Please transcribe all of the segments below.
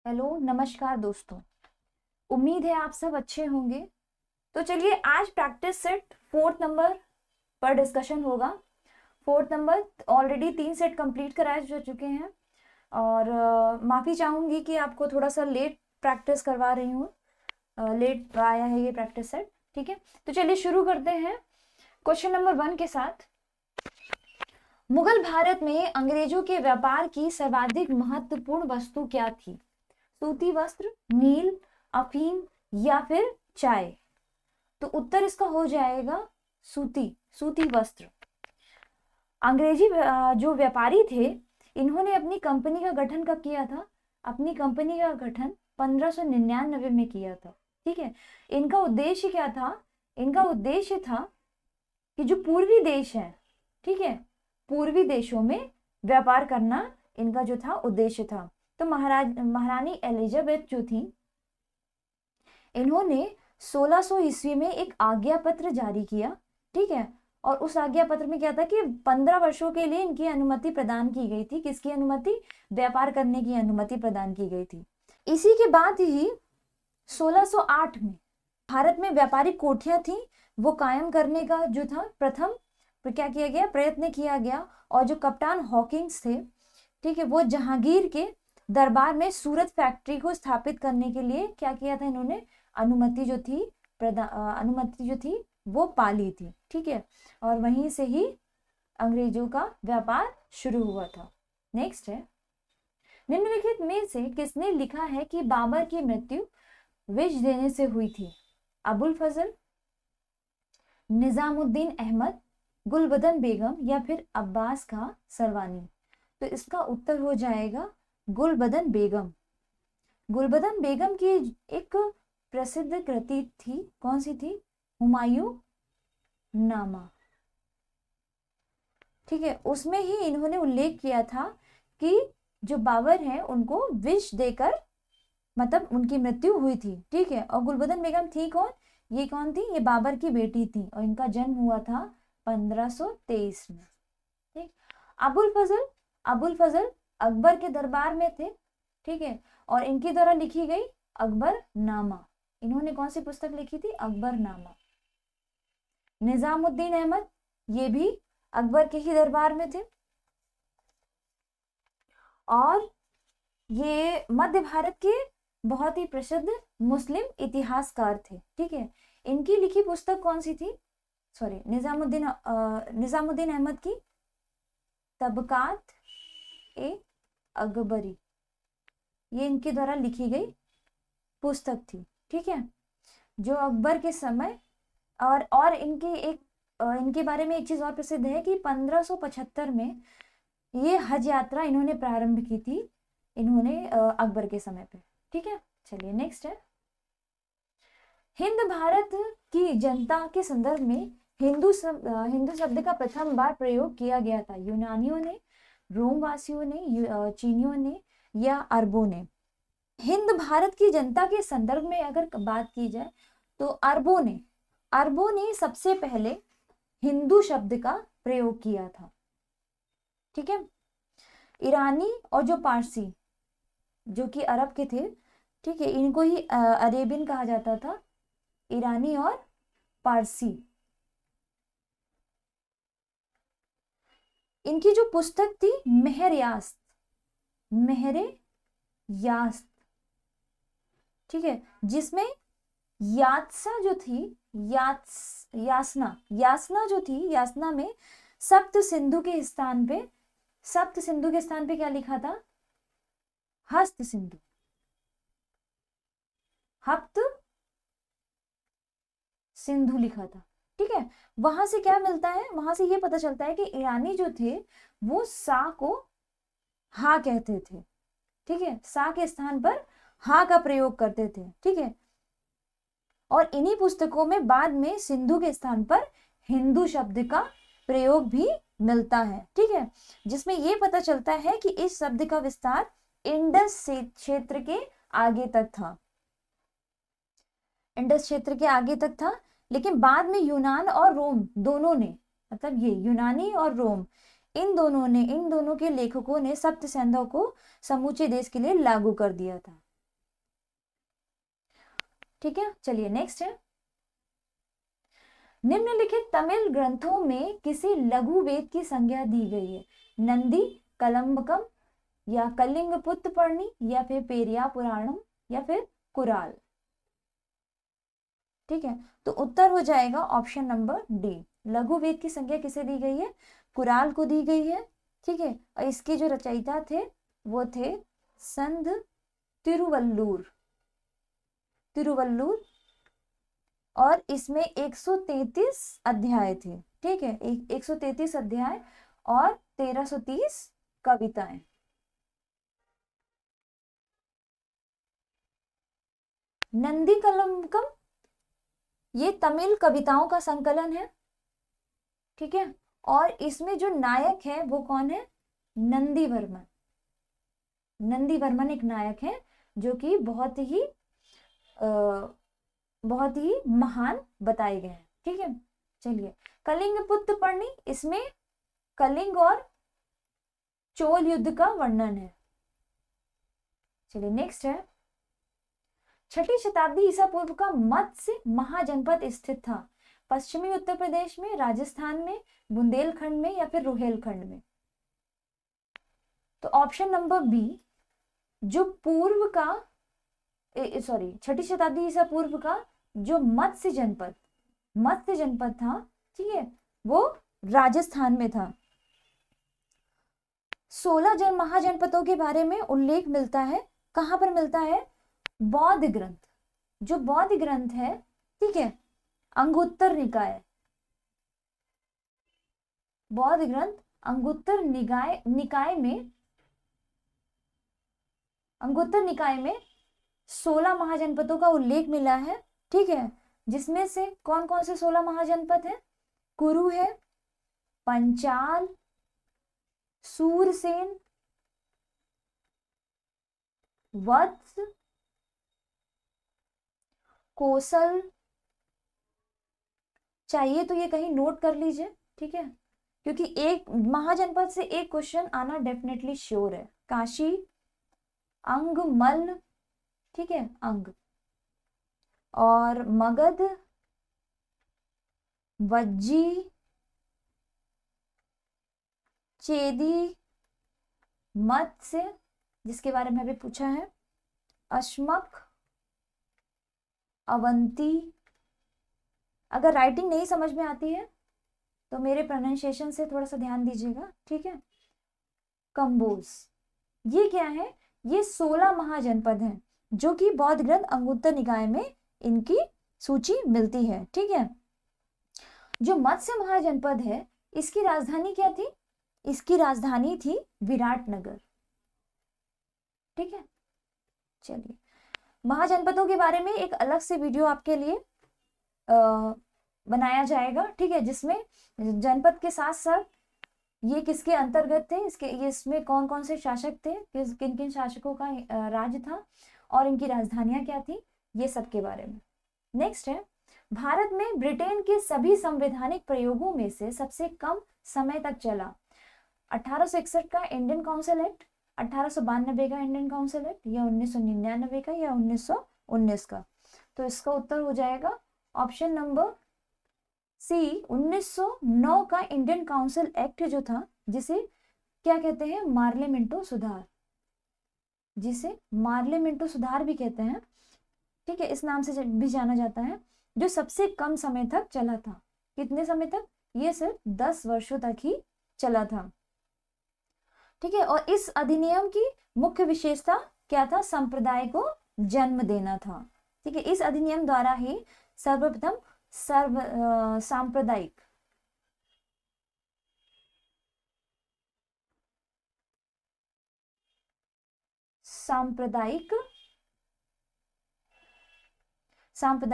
Hello नमस्कार दोस्तों। उम्मीद है आप सब अच्छे होंगे। तो चलिए आज प्रैक्टिस सेट 4th नंबर पर डिस्कशन होगा। 4th number already 3 set complete कराए जा चुके हैं और माफ़ी चाहूँगी कि आपको थोड़ा सा लेट प्रैक्टिस करवा रही हूँ। लेट आया है ये प्रैक्टिस सेट, ठीक है। तो चलिए शुरू करते हैं क्वेश्चन नंबर 1 के साथ। मुगल भारत में अंग्रेजों के व्यापार की सर्वाधिक महत्वपूर्ण वस्तु क्या थी? सूती वस्त्र, नील, अफीम या फिर चाय? तो उत्तर इसका हो जाएगा सूती वस्त्र। अंग्रेजी जो व्यापारी थे, इन्होंने अपनी कंपनी का गठन कब किया था? अपनी कंपनी का गठन 1599 में किया था, ठीक है। इनका उद्देश्य क्या था? इनका उद्देश्य था कि जो पूर्वी देश है, ठीक है, पूर्वी देशों में व्यापार करना इनका जो था उद्देश्य था। तो महारानी एलिजाबेथ जो थी, इन्होंने 1600 ईस्वी में एक आज्ञा पत्र जारी किया, ठीक है। और उस आज्ञा पत्र में क्या था कि 15 वर्षों के लिए इनकी अनुमति प्रदान की गई थी। किसकी अनुमति? व्यापार करने की अनुमति प्रदान की गई थी। इसी के बाद ही 1608 में भारत में व्यापारिक कोठियां थी, वो कायम करने का जो था प्रथम क्या किया गया? प्रयत्न किया गया। और जो कप्तान हॉकिंस थे, ठीक है, वो जहांगीर के दरबार में सूरत फैक्ट्री को स्थापित करने के लिए क्या किया था? इन्होंने अनुमति जो थी वो पाली थी, ठीक है। और वहीं से ही अंग्रेजों का व्यापार शुरू हुआ था। नेक्स्ट है, निम्नलिखित में से किसने लिखा है कि बाबर की मृत्यु विष देने से हुई थी? अबुल फजल, निजामुद्दीन अहमद, गुलबदन बेगम या फिर अब्बास खां सरवानी? तो इसका उत्तर हो जाएगा गुलबदन बेगम। गुलबदन बेगम की एक प्रसिद्ध कृति थी, कौन सी थी? हुमायूं नामा, ठीक है। उसमें ही इन्होंने उल्लेख किया था कि जो बाबर हैं उनको विष देकर मतलब उनकी मृत्यु हुई थी, ठीक है। और गुलबदन बेगम थी कौन? ये कौन थी? ये बाबर की बेटी थी और इनका जन्म हुआ था 1523 में, ठीक। अबुल फजल अकबर के दरबार में थे, ठीक है। और इनके द्वारा लिखी गई अकबर नामा। इन्होंने कौन सी पुस्तक लिखी थी? अकबर नामा। निजामुद्दीन अहमद, ये भी अकबर के ही दरबार में थे और ये मध्य भारत के बहुत ही प्रसिद्ध मुस्लिम इतिहासकार थे, ठीक है। इनकी लिखी पुस्तक कौन सी थी? सॉरी, निजामुद्दीन अहमद की तबकात ए अकबरी, ये इनके द्वारा लिखी गई पुस्तक थी, ठीक है, जो अकबर के समय और इनके बारे में एक चीज और प्रसिद्ध है कि 1575 में ये हज यात्रा इन्होंने प्रारंभ की थी, इन्होंने अकबर के समय पे, ठीक है। चलिए नेक्स्ट है, हिंद भारत की जनता के संदर्भ में हिंदू शब्द का प्रथम बार प्रयोग किया गया था? यूनानियों ने, रोमवासियों ने, चीनियों ने या अरबों ने? हिंद भारत की जनता के संदर्भ में अगर बात की जाए तो अरबों ने सबसे पहले हिंदू शब्द का प्रयोग किया था, ठीक है। ईरानी और जो पारसी, जो कि अरब के थे, ठीक है, इनको ही अरेबियन कहा जाता था, ईरानी और पारसी। इनकी जो पुस्तक थी महर यास्त, ठीक है, जिसमें यात्सा जो थी, यासना जो थी, यासना में सप्त सिंधु के स्थान पे क्या लिखा था? हस्त सिंधु, हप्त सिंधु लिखा था, ठीक है। वहां से क्या मिलता है? वहां से ये पता चलता है कि ईरानी जो थे वो सा को हा कहते थे, ठीक है, सा के स्थान पर हा का प्रयोग करते थे, ठीक है। और इन्हीं पुस्तकों में बाद में सिंधु के स्थान पर हिंदू शब्द का प्रयोग भी मिलता है, ठीक है, जिसमें यह पता चलता है कि इस शब्द का विस्तार इंडस क्षेत्र के आगे तक था, लेकिन बाद में यूनान और रोम दोनों ने, मतलब ये यूनानी और रोम, इन दोनों के लेखकों ने सप्त सिंधु को समूचे देश के लिए लागू कर दिया था, ठीक है, चलिए नेक्स्ट है, निम्नलिखित तमिल ग्रंथों में किसी लघु वेद की संज्ञा दी गई है? नंदी कलम्बकम, या कलिंग पुत्तपर्णी, या फिर पेरिया पुराणम, या फिर कुराल। ठीक है, तो उत्तर हो जाएगा ऑप्शन नंबर डी। लघु वेद की संज्ञा किसे दी गई है? कुराल को दी गई है। ठीक है, और इसके जो रचयिता थे वो थे संत तिरुवल्लुर, और इसमें 133 अध्याय थे। ठीक है, 133 अध्याय और 1330 कविताएं। नंदी कलम्बकम ये तमिल कविताओं का संकलन है। ठीक है, और इसमें जो नायक है वो कौन है? नंदी वर्मन। नंदी वर्मन एक नायक है जो कि बहुत ही महान बताए गए हैं। ठीक है, चलिए कलिंग पुत्तपर्णी, इसमें कलिंग और चोल युद्ध का वर्णन है। चलिए नेक्स्ट है, 6ठी शताब्दी ईसा पूर्व का मत्स्य महाजनपद स्थित था? पश्चिमी उत्तर प्रदेश में, राजस्थान में, बुंदेलखंड में, या फिर रुहेलखंड में? तो ऑप्शन नंबर बी, जो पूर्व का 6ठी शताब्दी ईसा पूर्व का जो मत्स्य जनपद था, ठीक है, वो राजस्थान में था। 16 महाजनपदों के बारे में उल्लेख मिलता है, कहां पर मिलता है? बौद्ध ग्रंथ, जो बौद्ध ग्रंथ है, ठीक है, अंगुत्तर निकाय, बौद्ध ग्रंथ अंगुत्तर निकाय में 16 महाजनपदों का उल्लेख मिला है। ठीक है, जिसमें से कौन कौन से 16 महाजनपद है? कुरु है, पंचाल, सूरसेन, वत्स, कोसल। चाहिए तो ये कहीं नोट कर लीजिए। ठीक है, क्योंकि एक महाजनपद से एक क्वेश्चन आना डेफिनेटली श्योर है। काशी, अंग, मल, ठीक है, अंग, और मगध, वज्जी, चेदी, मत्स्य, जिसके बारे में अभी पूछा है, अश्मक, अवंती। अगर राइटिंग नहीं समझ में आती है तो मेरे प्रोनाउंसिएशन से थोड़ा सा ध्यान दीजिएगा। ठीक है, कंबोज। ये क्या है? ये 16 महाजनपद हैं जो कि बौद्ध ग्रंथ अंगुत्तर निकाय में इनकी सूची मिलती है। ठीक है, जो मत्स्य महाजनपद है इसकी राजधानी क्या थी? इसकी राजधानी थी विराटनगर। ठीक है, चलिए महाजनपदों के बारे में एक अलग से वीडियो आपके लिए बनाया जाएगा। ठीक है, जिसमें जनपद के साथ साथ ये किसके अंतर्गत थे, इसमें कौन कौन से शासक थे, किन किन शासकों का राज्य था, और इनकी राजधानियां क्या थी, ये सब के बारे में। नेक्स्ट है, भारत में ब्रिटेन के सभी संवैधानिक प्रयोगों में से सबसे कम समय तक चला? 1861 का इंडियन काउंसिल एक्ट, 1892 का इंडियन काउंसिल एक्ट, या 1999 का, या 1919 का? तो इसका उत्तर हो जाएगा ऑप्शन नंबर सी, 1909 का इंडियन काउंसिल एक्ट जो था, जिसे क्या कहते हैं? मार्ले मिंटो सुधार, जिसे मार्ले मिंटो सुधार भी कहते हैं। ठीक है, इस नाम से भी जाना जाता है, जो सबसे कम समय तक चला था। कितने समय तक? ये सिर्फ 10 वर्षों तक ही चला था। ठीक है, और इस अधिनियम की मुख्य विशेषता क्या था? संप्रदाय को जन्म देना था। ठीक है, इस अधिनियम द्वारा ही सर्वप्रथम सांप्रदायिक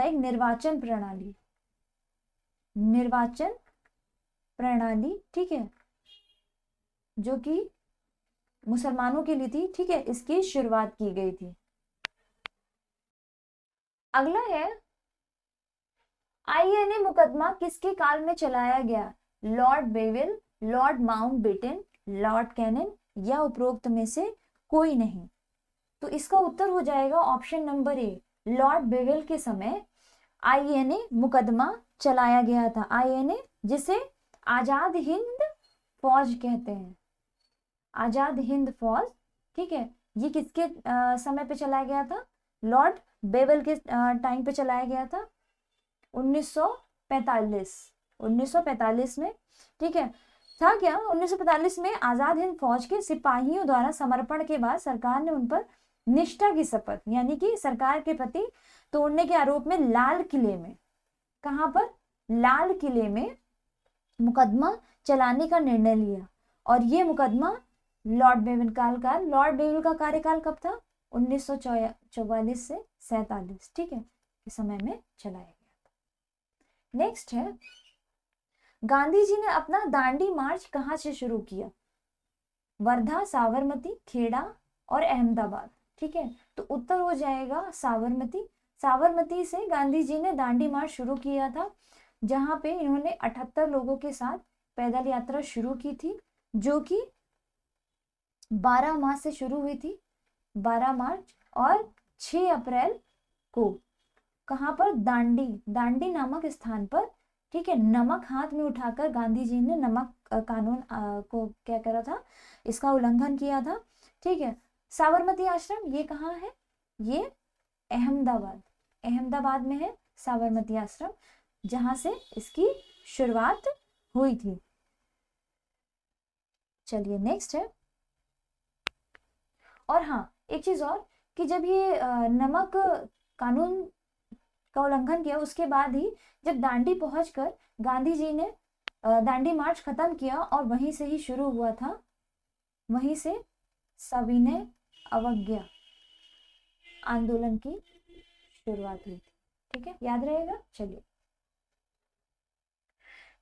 निर्वाचन प्रणाली, ठीक है, जो कि मुसलमानों के लिए थी। ठीक है, इसकी शुरुआत की गई थी। अगला है, आईएनए मुकदमा किसके काल में चलाया गया? Lord Wavell, Lord Mountbatten, Lord Canning, या उपरोक्त में से कोई नहीं? तो इसका उत्तर हो जाएगा option number A, Lord Wavell के समय आईएनए मुकदमा चलाया गया था। आईएनए जिसे आजाद हिंद फौज कहते हैं, आजाद हिंद फौज, ठीक है। ये किसके समय पे चलाया गया था? लॉर्ड बेवेल के टाइम पे चलाया गया था, 1945 में, ठीक है। था क्या, 1945 में आजाद हिंद फौज के सिपाहियों द्वारा समर्पण के बाद सरकार ने उन पर निष्ठा की शपथ, यानी कि सरकार के प्रति तोड़ने के आरोप में लाल किले में, कहां पर? लाल किले में मुकदमा चलाने का निर्णय लिया। और ये मुकदमा लॉर्ड बेवेल काल का, लॉर्ड बेवेल का कार्यकाल कब था? 1944 से 47, ठीक है, इस समय में चलाया गया था। नेक्स्ट है, गांधी जी ने अपना दांडी मार्च कहां से शुरू किया? वर्धा, साबरमती, खेड़ा और अहमदाबाद, ठीक है। तो उत्तर हो जाएगा साबरमती। साबरमती से गांधी जी ने दांडी मार्च शुरू किया था, जहां पे इन्होंने 78 लोगों के साथ पैदल यात्रा शुरू की थी, जो कि 12 मार्च से शुरू हुई थी, 12 मार्च, और 6 अप्रैल को कहां पर? दांडी, दांडी नामक स्थान पर, ठीक है। नमक हाथ में उठाकर गांधी जी ने नमक कानून को क्या करा था? इसका उल्लंघन किया था, ठीक है। साबरमती आश्रम ये कहाँ है? ये अहमदाबाद, अहमदाबाद में है साबरमती आश्रम, जहां से इसकी शुरुआत हुई थी। चलिए नेक्स्ट है, और हाँ एक चीज और, कि जब ये नमक कानून का उल्लंघन किया, उसके बाद ही जब दांडी पहुंचकर गांधी जी ने दांडी मार्च खत्म किया, और वहीं से ही शुरू हुआ था, वहीं से सविनय अवज्ञा आंदोलन की शुरुआत हुई थी, ठीक है, याद रहेगा। चलिए,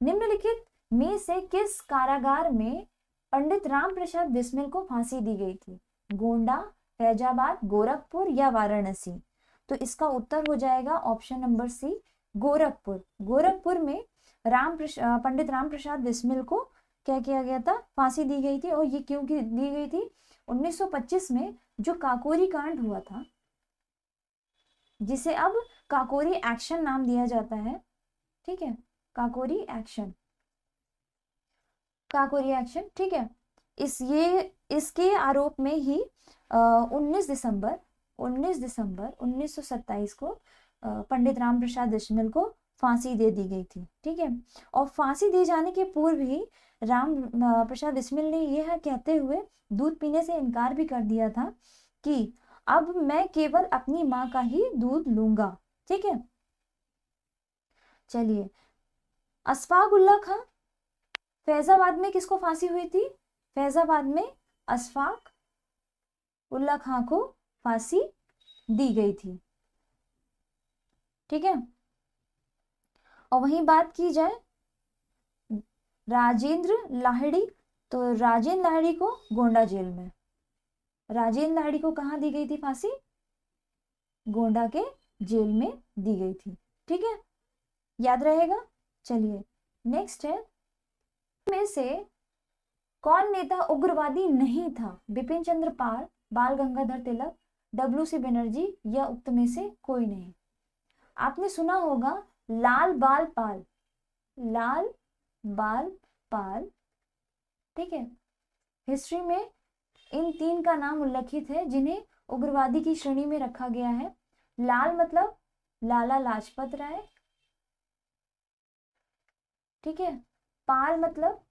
निम्नलिखित में से किस कारागार में पंडित राम प्रसाद बिस्मिल को फांसी दी गई थी? गोंडा, फैजाबाद, गोरखपुर या वाराणसी? तो इसका उत्तर हो जाएगा option number C, Gorakhpur. Gorakhpur में पंडित राम प्रसाद बिस्मिल को क्या किया गया था? फांसी दी गई थी। और ये क्यों दी गई थी? 1925 में जो काकोरी कांड हुआ था, जिसे अब काकोरी एक्शन नाम दिया जाता है, ठीक है, काकोरी एक्शन, काकोरी एक्शन, ठीक है। इसके आरोप में ही 19 दिसंबर 1927 को पंडित राम प्रसाद बिस्मिल को फांसी दे दी गई थी, ठीक है। और फांसी दिए जाने के पूर्व ही राम प्रसाद बिस्मिल ने यह कहते हुए दूध पीने से इनकार भी कर दिया था कि अब मैं केवल अपनी माँ का ही दूध लूंगा, ठीक है। चलिए, अशफाक उल्लाह खां, फैजाबाद में किसको फांसी हुई थी? फैजाबाद में अशफाक उल्लाह खां को फांसी दी गई थी, ठीक है। और वहीं बात की जाए राजेंद्र लाहिड़ी, तो राजेंद्र लाहिड़ी को गोंडा जेल में, राजेंद्र लाहिड़ी को कहाँ दी गई थी फांसी? गोंडा के जेल में दी गई थी, ठीक है, याद रहेगा। चलिए नेक्स्ट है, में से कौन नेता उग्रवादी नहीं था? बिपिन चंद्र पाल, बाल गंगाधर तिलक, डब्ल्यू.सी. बनर्जी या उक्त में से कोई नहीं? आपने सुना होगा लाल बाल पाल, लाल बाल पाल, ठीक है। हिस्ट्री में इन 3 का नाम उल्लेखित है जिन्हें उग्रवादी की श्रेणी में रखा गया है। लाल मतलब लाला लाजपत राय, ठीक है। पाल मतलब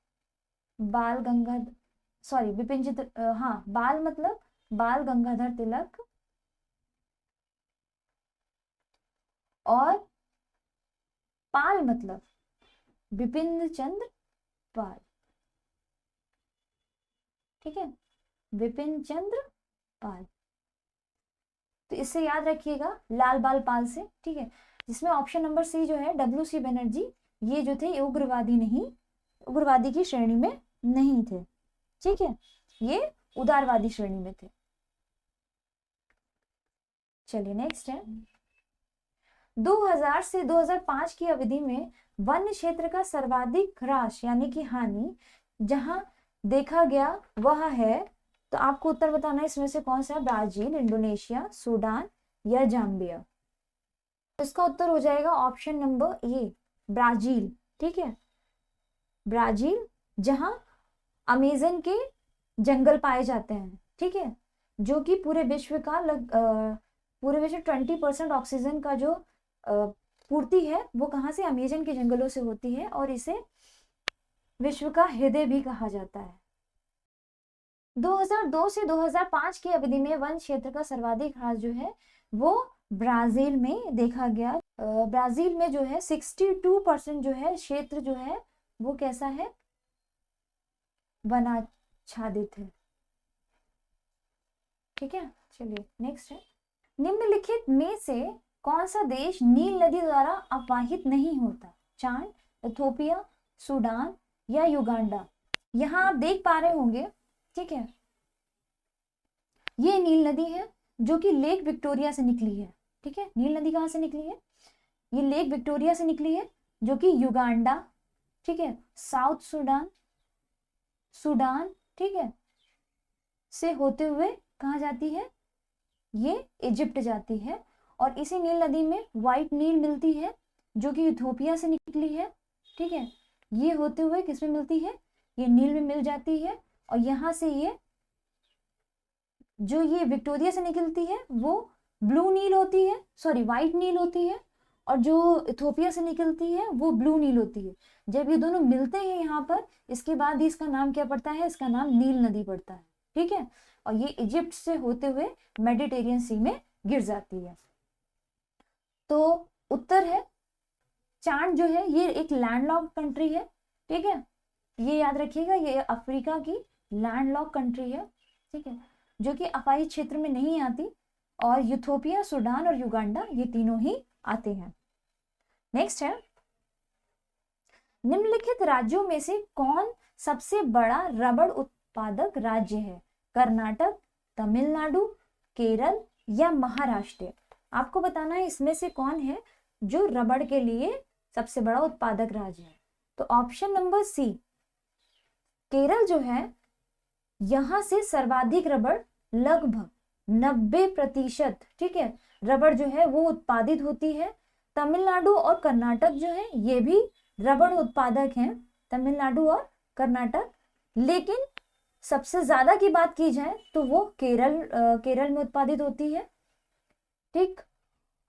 बाल गंगाधर तिलक, और पाल मतलब बिपिन चंद्र पाल, ठीक है, बिपिन चंद्र पाल। तो इससे याद रखिएगा लाल बाल पाल से, ठीक है। जिसमें ऑप्शन नंबर सी जो है डब्ल्यू.सी. बनर्जी, ये जो थे ये उग्रवादी की श्रेणी में नहीं थे, ठीक है, ये उदारवादी श्रेणी में थे। चलिए नेक्स्ट है, 2000 से 2005 की अवधि में वन्य क्षेत्र का सर्वाधिक ह्रास यानी कि हानि जहां देखा गया वह है, तो आपको उत्तर बताना है इसमें से कौन सा? ब्राजील, इंडोनेशिया, सूडान या जाम्बिया? इसका उत्तर हो जाएगा ऑप्शन नंबर ए, ब्राजील। ठीक है, ब्राजील, जहां अमेजन के जंगल पाए जाते हैं। ठीक है, जो कि पूरे विश्व का पूरे विश्व 20% ऑक्सीजन का जो पूर्ति है वो कहाँ से, अमेजन के जंगलों से होती है, और इसे विश्व का हृदय भी कहा जाता है। 2002 से 2005 की अवधि में वन क्षेत्र का सर्वाधिक ह्रास जो है वो ब्राजील में देखा गया। ब्राजील में जो है 62% जो है क्षेत्र जो है वो कैसा है, वनाच्छादित है। ठीक है, चलिए नेक्स्ट है, निम्नलिखित में से कौन सा देश नील नदी द्वारा अपवाहित नहीं होता, चाड, इथोपिया, सूडान या युगांडा। यहाँ आप देख पा रहे होंगे, ठीक है, ये नील नदी है जो कि लेक विक्टोरिया से निकली है। ठीक है, नील नदी कहाँ से निकली है, ये लेक विक्टोरिया से निकली है, जो कि युगांडा, ठीक है, साउथ सूडान, सूडान, ठीक है, से होते हुए कहाँ जाती है, ये इजिप्ट जाती है। और इसी नील नदी में व्हाइट नील मिलती है जो कि इथोपिया से निकली है। ठीक है, ये होते हुए किसमें मिलती है, ये नील में मिल जाती है, और यहाँ से ये जो ये विक्टोरिया से निकलती है वो ब्लू नील होती है, सॉरी व्हाइट नील होती है, और जो इथोपिया से निकलती है वो ब्लू नील होती है। जब ये दोनों मिलते हैं यहाँ पर, इसके बाद ही इसका नाम क्या पड़ता है, इसका नाम नील नदी पड़ता है। ठीक है, और ये इजिप्ट से होते हुए मेडिटेरियन सी में गिर जाती है। तो उत्तर है चाड जो है ये एक लैंडलॉक कंट्री है। ठीक है, ये याद रखिएगा, ये अफ्रीका की लैंडलॉक कंट्री है। ठीक है, जो कि अपाई क्षेत्र में नहीं आती, और यूथोपिया, सूडान और युगांडा ये तीनों ही आते हैं। नेक्स्ट है, निम्नलिखित राज्यों में से कौन सबसे बड़ा रबड़ उत्पादक राज्य है, कर्नाटक, तमिलनाडु, केरल या महाराष्ट्र। आपको बताना है इसमें से कौन है जो रबड़ के लिए सबसे बड़ा उत्पादक राज्य है। तो ऑप्शन नंबर सी, केरल जो है यहां से सर्वाधिक रबड़, लगभग 90%, ठीक है, रबड़ जो है वो उत्पादित होती है। तमिलनाडु और कर्नाटक जो है ये भी रबड़ उत्पादक हैं, तमिलनाडु और कर्नाटक, लेकिन सबसे ज्यादा की बात की जाए तो वो केरल में उत्पादित होती है। ठीक,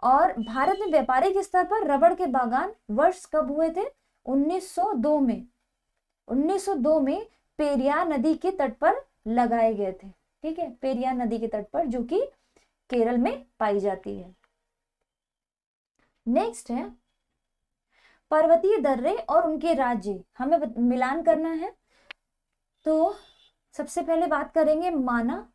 और भारत में व्यापारिक स्तर पर रबड़ के बागान वर्ष कब हुए थे, 1902 में। 1902 में पेरियार नदी के तट पर लगाए गए थे। ठीक है, पेरियार नदी के तट पर, जो कि केरल में पाई जाती है। नेक्स्ट है, पर्वतीय दर्रे और उनके राज्य हमें मिलान करना है। तो सबसे पहले बात करेंगे माना।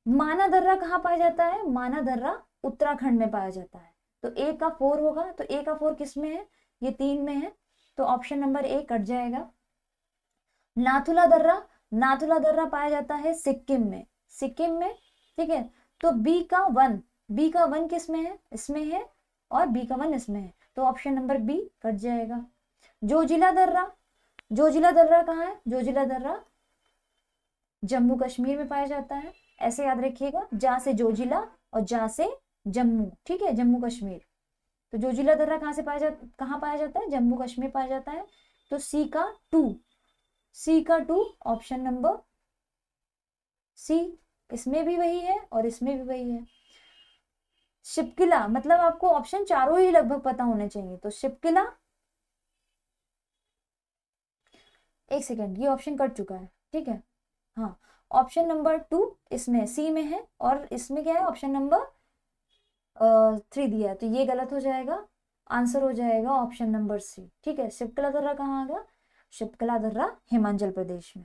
माना दर्रा कहाँ पाया जाता है, माना दर्रा उत्तराखंड में पाया जाता है। तो ए का 4 होगा, तो ए का 4 किस में है, ये 3 में है, तो ऑप्शन नंबर ए कट जाएगा। नाथुला दर्रा, नाथुला दर्रा पाया जाता है सिक्किम में, सिक्किम में। ठीक है, तो बी का 1 किस में है, इसमें है, और बी का 1 इसमें है, तो ऑप्शन नंबर बी कट जाएगा। जोजिला दर्रा, जोजिला दर्रा कहाँ है, जोजिला दर्रा जम्मू कश्मीर में पाया जाता है। ऐसे याद रखिएगा, जा से जोजिला और जा से जम्मू। ठीक है, जम्मू कश्मीर। तो जोजिला दर्रा कहाँ पाया जाता है, जम्मू कश्मीर पाया जाता है। तो सी का 2, ऑप्शन नंबर सी, इसमें भी वही है और इसमें भी वही है। शिपकिला, मतलब आपको ऑप्शन चारों ही लगभग पता होने चाहिए। तो शिपकिला, एक सेकेंड, ये ऑप्शन कट चुका है। ठीक है, हाँ, ऑप्शन नंबर 2 इसमें सी में है, और इसमें क्या है, ऑप्शन नंबर 3 दिया है, तो ये गलत हो जाएगा। आंसर हो जाएगा ऑप्शन नंबर सी। ठीक है, शिपकिला दर्रा कहाँ आ गया, शिपकिला दर्रा हिमाचल प्रदेश में।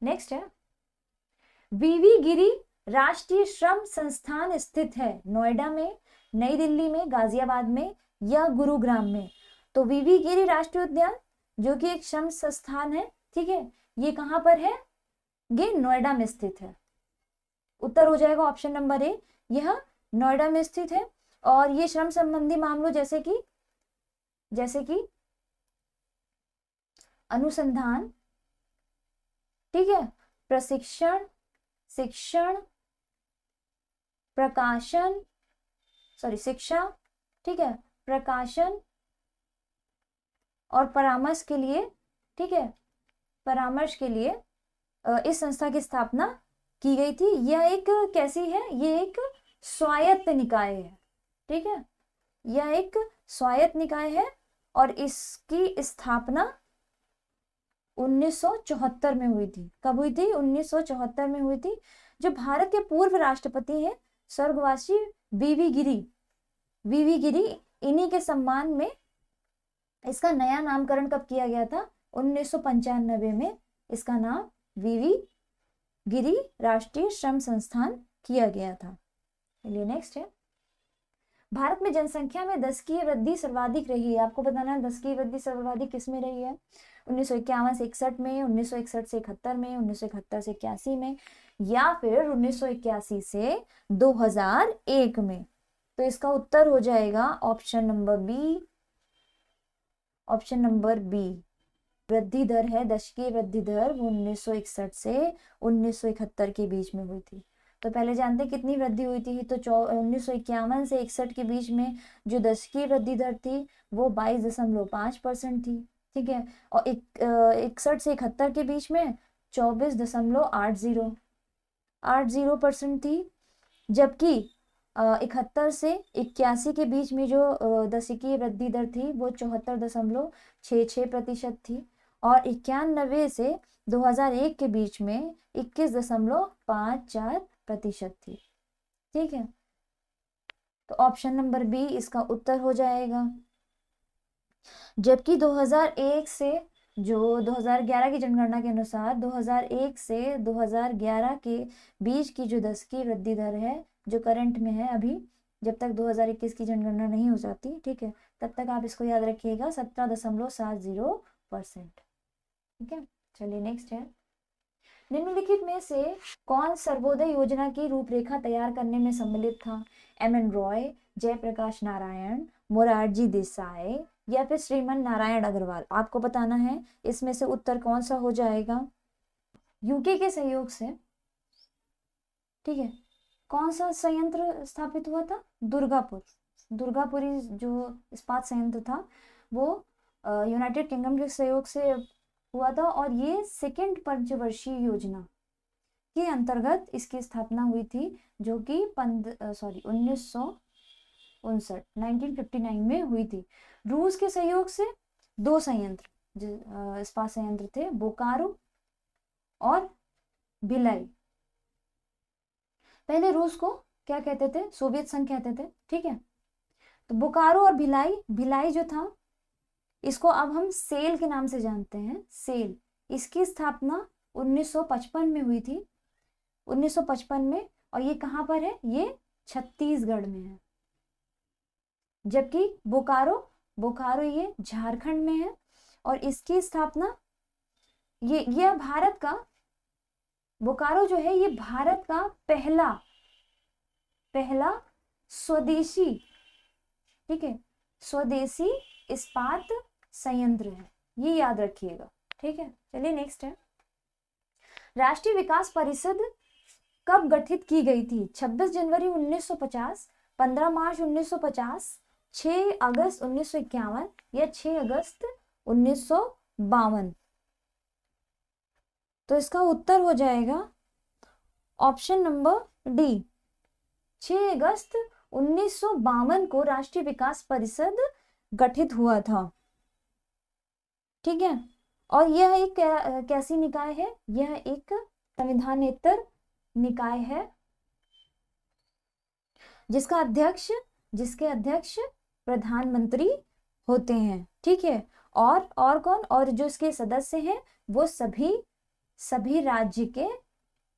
नेक्स्ट है, वीवी गिरी राष्ट्रीय श्रम संस्थान स्थित है नोएडा में, नई दिल्ली में, गाजियाबाद में या गुरुग्राम में। तो वीवी गिरी राष्ट्रीय उद्यान जो कि एक श्रम संस्थान है, ठीक है, ये कहां पर है, ये नोएडा में स्थित है। उत्तर हो जाएगा ऑप्शन नंबर ए, यह नोएडा में स्थित है। और ये श्रम संबंधी मामलों जैसे कि अनुसंधान, ठीक है, प्रशिक्षण, शिक्षण, प्रकाशन, शिक्षा, ठीक है, प्रकाशन और परामर्श के लिए, ठीक है, परामर्श के लिए इस संस्था की स्थापना की गई थी। यह एक कैसी है, ये एक स्वायत्त निकाय है, ठीक है, यह एक स्वायत्त निकाय है और इसकी स्थापना 1974 में हुई थी। कब हुई थी? 1974 में हुई थी। जो भारत के पूर्व राष्ट्रपति हैं स्वर्गवासी वीवी गिरी, इन्हीं के सम्मान में इसका नया नामकरण कब किया गया था? 1995 में इसका नाम वीवी गिरी राष्ट्रीय श्रम संस्थान किया गया था। चलिए नेक्स्ट है, भारत में जनसंख्या में दशकीय वृद्धि सर्वाधिक रही है। आपको बताना है दशकीय वृद्धि सर्वाधिक किस में रही है? 1951 से 61 में, 1961 से 71 में, 1971 से 81 में, या फिर 1981 से 2001 में। तो इसका उत्तर हो जाएगा option number B, option number B. वृद्धि दर है, दशकीय वृद्धि दर, वो 1961 से 1971 के बीच में हुई थी। तो पहले जानते हैं कितनी वृद्धि हुई थी? तो 1951 से 61 के बीच में जो दशकीय वृद्धि दर थी वो 22.5% थी, ठीक है। और 61 से 71 के बीच में 24.80% थी। जबकि 71 से 81 के बीच में जो दशकीय वृद्धि दर थी वो 74.66% थी। और 91 से 2001 के बीच में 21.54% थी, ठीक है। तो ऑप्शन नंबर बी इसका उत्तर हो जाएगा। जबकि 2001 से जो 2011 की जनगणना के अनुसार 2001 से 2011 के बीच की जो दशकीय वृद्धि दर है जो करंट में है अभी, जब तक 2021 की जनगणना नहीं हो जाती, ठीक है, तब तक आप इसको याद रखिएगा 17.70%, ठीक है। चलिए नेक्स्ट है, निम्नलिखित में से कौन सर्वोदय योजना की रूपरेखा तैयार करने में सम्मिलित था? एम.एन. रॉय, जयप्रकाश नारायण, मोरारजी देसाई या फिर श्रीमन नारायण अग्रवाल? आपको बताना है इसमें से उत्तर कौन सा हो जाएगा। यूके के सहयोग से, ठीक है, कौन सा संयंत्र स्थापित हुआ था? दुर्गापुरी जो इस्पात संयंत्र था वो यूनाइटेड किंगडम के सहयोग से हुआ था और ये सेकेंड पंचवर्षीय योजना के अंतर्गत इसकी स्थापना हुई थी, जो कि 1959 में हुई थी। रूस के सहयोग से 2 संयंत्र इस्पात संयंत्र थे, बोकारो और भिलाई। पहले रूस को क्या कहते थे? सोवियत संघ कहते थे, ठीक है। तो बोकारो और भिलाई जो था इसको अब हम सेल के नाम से जानते हैं, सेल। इसकी स्थापना 1955 में हुई थी, 1955 में। और ये कहाँ पर है? ये छत्तीसगढ़ में है। जबकि बोकारो ये झारखंड में है और इसकी स्थापना ये भारत का, बोकारो जो है ये भारत का पहला स्वदेशी, ठीक है, स्वदेशी इस्पात संयंत्र है, ये याद रखिएगा, ठीक है। चलिए नेक्स्ट है, राष्ट्रीय विकास परिषद कब गठित की गई थी? 26 जनवरी 1950, 15 मार्च 1950, 6 अगस्त 1951 या 6 अगस्त 1952? तो इसका उत्तर हो जाएगा ऑप्शन नंबर डी, 6 अगस्त 1952 को राष्ट्रीय विकास परिषद गठित हुआ था, ठीक है। और यह एक कैसी निकाय है? यह एक संविधानेतर निकाय है जिसके अध्यक्ष प्रधानमंत्री होते हैं, ठीक है। और कौन? और जो इसके सदस्य हैं वो सभी राज्य के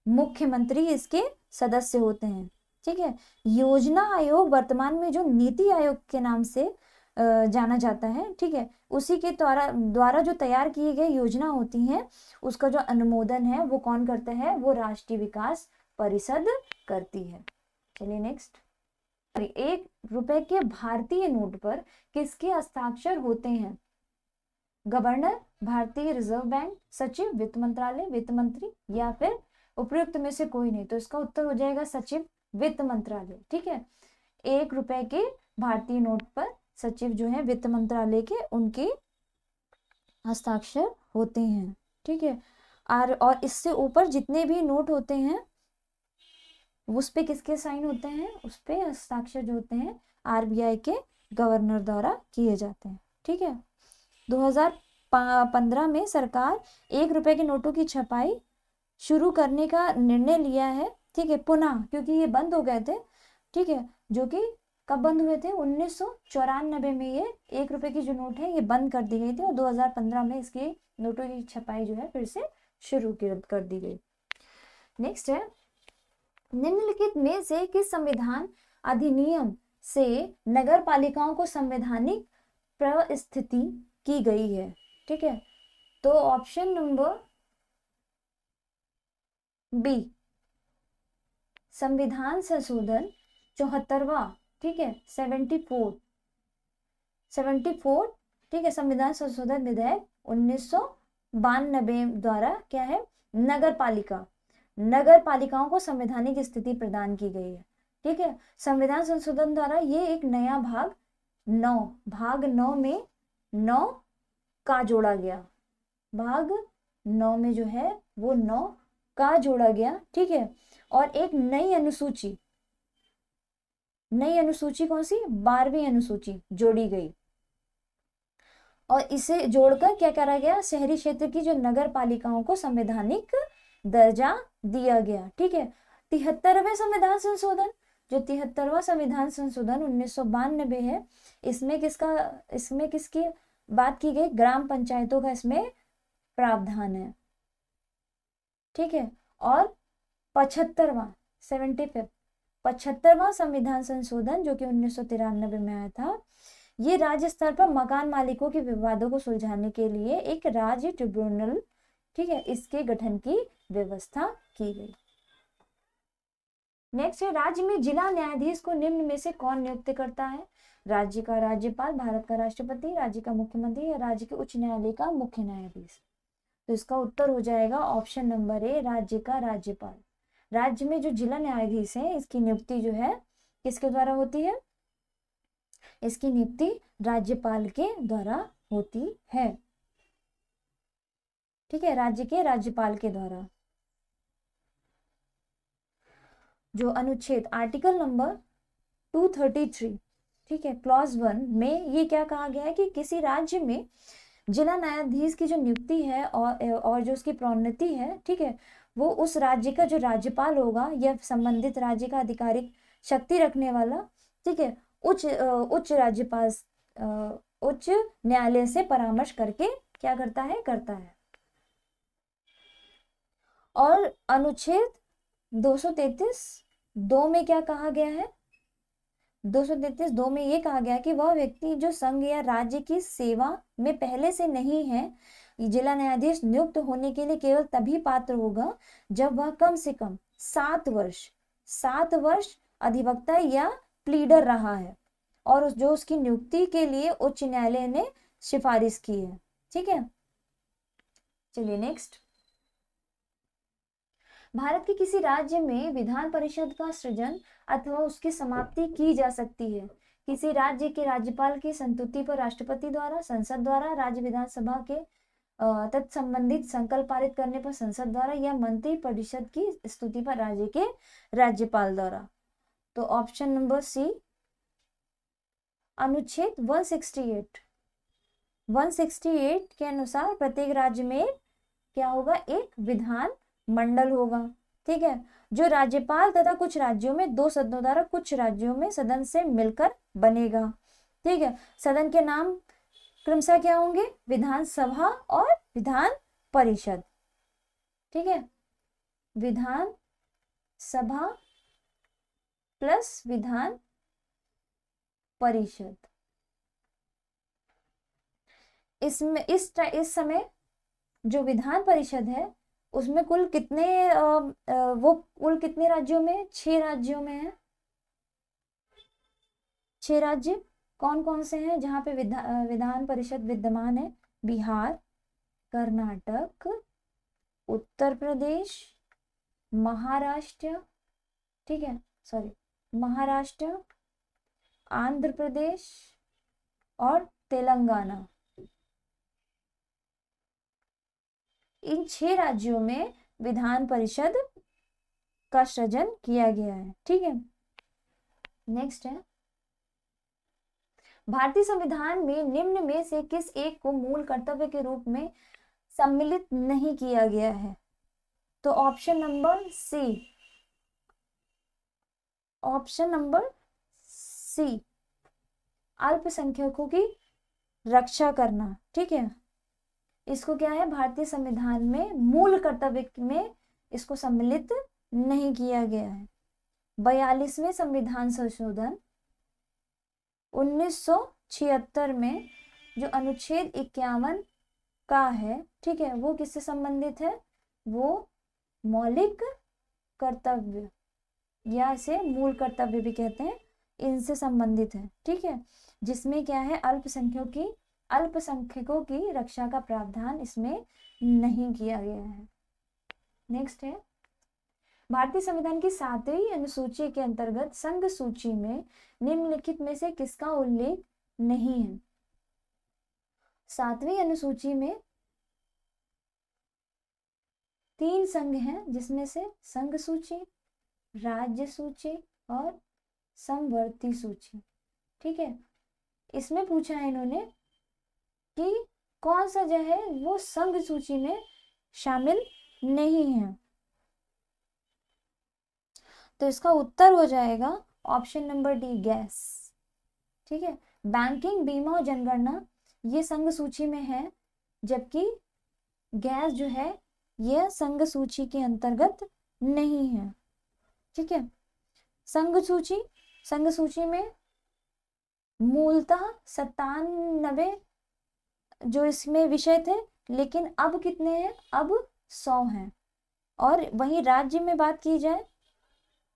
मुख्यमंत्री इसके सदस्य होते हैं, ठीक है। योजना आयोग वर्तमान में जो नीति आयोग के नाम से जाना जाता है, ठीक है, उसी के द्वारा जो तैयार किए गए योजना होती हैं उसका जो अनुमोदन है वो कौन करता है? वो राष्ट्रीय विकास परिषद करती है। चलिए नेक्स्ट, 1 रुपए के भारतीय नोट पर किसके हस्ताक्षर होते हैं? गवर्नर, भारतीय रिजर्व बैंक, सचिव, वित्त मंत्रालय, वित्त मंत्री या फिर उपयुक्त में से कोई नहीं। तो इसका उत्तर हो जाएगा सचिव, वित्त मंत्रालय, ठीक है। 1 रुपए के भारतीय नोट पर सचिव जो है वित्त मंत्रालय के, उनके हस्ताक्षर होते हैं। ठीक है, और इससे ऊपर जितने भी नोट होते हैं उस पे किसके साइन होते हैं, उस पे हस्ताक्षर जो होते हैं आरबीआई के गवर्नर द्वारा किए जाते हैं। ठीक है, 2015 में सरकार 1 रुपए के नोटों की छपाई शुरू करने का निर्णय लिया है। ठीक है, पुनः, क्योंकि ये बंद हो गए थे। ठीक है, जो कि कब बंद हुए थे, 1994 में ये 1 रुपए की जो नोट है ये बंद कर दी गई थी, और 2015 में इसकी नोटों की छपाई जो है फिर से शुरू कर दी गई। नेक्स्ट है, निम्नलिखित में से किस संविधान अधिनियम से नगर पालिकाओं को संवैधानिक परिस्थिति की गई है। ठीक है, तो ऑप्शन नंबर बी, संविधान संशोधन 74वां। ठीक है, 74। ठीक है, संविधान संशोधन विधेयक 1992 द्वारा क्या है, नगर पालिकाओं को संवैधानिक स्थिति प्रदान की गई है। ठीक है, संविधान संशोधन द्वारा ये एक नया भाग 9 में 9 का जोड़ा गया, भाग 9 में जो है वो 9 का जोड़ा गया। ठीक है, और एक नई अनुसूची कौन सी, 12वीं अनुसूची जोड़ी गई, और इसे जोड़कर क्या करा गया, शहरी क्षेत्र की जो नगर पालिकाओं को संवैधानिक दर्जा दिया गया। ठीक है, 73वें संविधान संशोधन, जो 73वां संविधान संशोधन 1992 है, इसमें किसकी बात की गई, ग्राम पंचायतों का इसमें प्रावधान है। ठीक है, और 75वां संविधान संशोधन जो कि 1993 में आया था, ये राज्य स्तर पर मकान मालिकों के विवादों को सुलझाने के लिए एक राज्य ट्रिब्यूनल, ठीक है, इसके गठन की व्यवस्था की गई। नेक्स्ट है, राज्य में जिला न्यायाधीश को निम्न में से कौन नियुक्त करता है, राज्य का राज्यपाल, भारत का राष्ट्रपति, राज्य का मुख्यमंत्री, या राज्य के उच्च न्यायालय का मुख्य न्यायाधीश। तो इसका उत्तर हो जाएगा ऑप्शन नंबर ए, राज्य का राज्यपाल। राज्य में जो जिला न्यायाधीश है इसकी नियुक्ति जो है किसके द्वारा होती है, इसकी नियुक्ति राज्यपाल के द्वारा होती है। ठीक है, राज्य के राज्यपाल के द्वारा। जो अनुच्छेद आर्टिकल नंबर 233, ठीक है, क्लॉज 1 में ये क्या कहा गया है कि किसी राज्य में जिला न्यायाधीश की जो नियुक्ति है और जो उसकी प्रोन्नति है, ठीक है, वो उस राज्य का जो राज्यपाल होगा या संबंधित राज्य का आधिकारिक शक्ति रखने वाला, ठीक है, उच्च न्यायालय से परामर्श करके क्या करता है। और अनुच्छेद 233(2) में क्या कहा गया है, 233(2) में ये कहा गया कि वह व्यक्ति जो संघ या राज्य की सेवा में पहले से नहीं है, जिला न्यायाधीश नियुक्त होने के लिए केवल तभी पात्र होगा जब वह कम से कम 7 वर्ष अधिवक्ता या प्लीडर रहा है और जो उसकी नियुक्ति के लिए उच्च न्यायालय ने सिफारिश की है। ठीक है, चलिए नेक्स्ट। भारत के किसी राज्य में विधान परिषद का सृजन अथवा उसकी समाप्ति की जा सकती है किसी राज्य के राज्यपाल की संस्तुति पर राष्ट्रपति द्वारा, संसद द्वारा, राज्य विधानसभा के तत्संबंधित संकल्प पारित करने पर संसद द्वारा, या मंत्री परिषद की स्तुति पर राज्य के राज्यपाल द्वारा। तो ऑप्शन नंबर सी, अनुच्छेद 168 के अनुसार प्रत्येक राज्य में क्या होगा, एक विधान मंडल होगा। ठीक है, जो राज्यपाल तथा कुछ राज्यों में 2 सदनों द्वारा, कुछ राज्यों में सदन से मिलकर बनेगा। ठीक है, सदन के नाम क्रमशः क्या होंगे, विधानसभा और विधान परिषद। ठीक है, विधान सभा प्लस विधान परिषद। इसमें इस समय जो विधान परिषद है उसमें कुल कितने राज्यों में, 6 राज्यों में है। 6 राज्य कौन कौन से हैं जहां पे विधान परिषद विद्यमान है, बिहार, कर्नाटक, उत्तर प्रदेश, महाराष्ट्र, ठीक है, महाराष्ट्र, आंध्र प्रदेश और तेलंगाना। इन 6 राज्यों में विधान परिषद का सृजन किया गया है। ठीक है, नेक्स्ट है, भारतीय संविधान में निम्न में से किस एक को मूल कर्तव्य के रूप में सम्मिलित नहीं किया गया है? तो ऑप्शन नंबर सी, अल्पसंख्यकों की रक्षा करना। ठीक है, इसको क्या है, भारतीय संविधान में मूल कर्तव्य में इसको सम्मिलित नहीं किया गया है। 42वें संविधान संशोधन 1976 में जो अनुच्छेद 51 का है, ठीक है, वो किससे संबंधित है? वो मौलिक कर्तव्य या इसे मूल कर्तव्य भी कहते हैं, इनसे संबंधित है। ठीक है, जिसमें क्या है, अल्पसंख्यकों की रक्षा का प्रावधान इसमें नहीं किया गया है। नेक्स्ट है, भारतीय संविधान की 7वीं अनुसूची के अंतर्गत संघ सूची में निम्नलिखित में से किसका उल्लेख नहीं है? 7वीं अनुसूची में 3 संघ हैं, जिसमें से संघ सूची, राज्य सूची और समवर्ती सूची। ठीक है, इसमें पूछा है इन्होंने कि कौन सा जो है वो संघ सूची में शामिल नहीं है। तो इसका उत्तर हो जाएगा ऑप्शन नंबर डी, गैस। ठीक है, बैंकिंग, बीमा और जनगणना ये संघ सूची में है, जबकि गैस जो है यह संघ सूची के अंतर्गत नहीं है। ठीक है, संघ सूची में मूलतः 97 जो इसमें विषय थे, लेकिन अब कितने हैं? अब 100 हैं। और वहीं राज्य में बात की जाए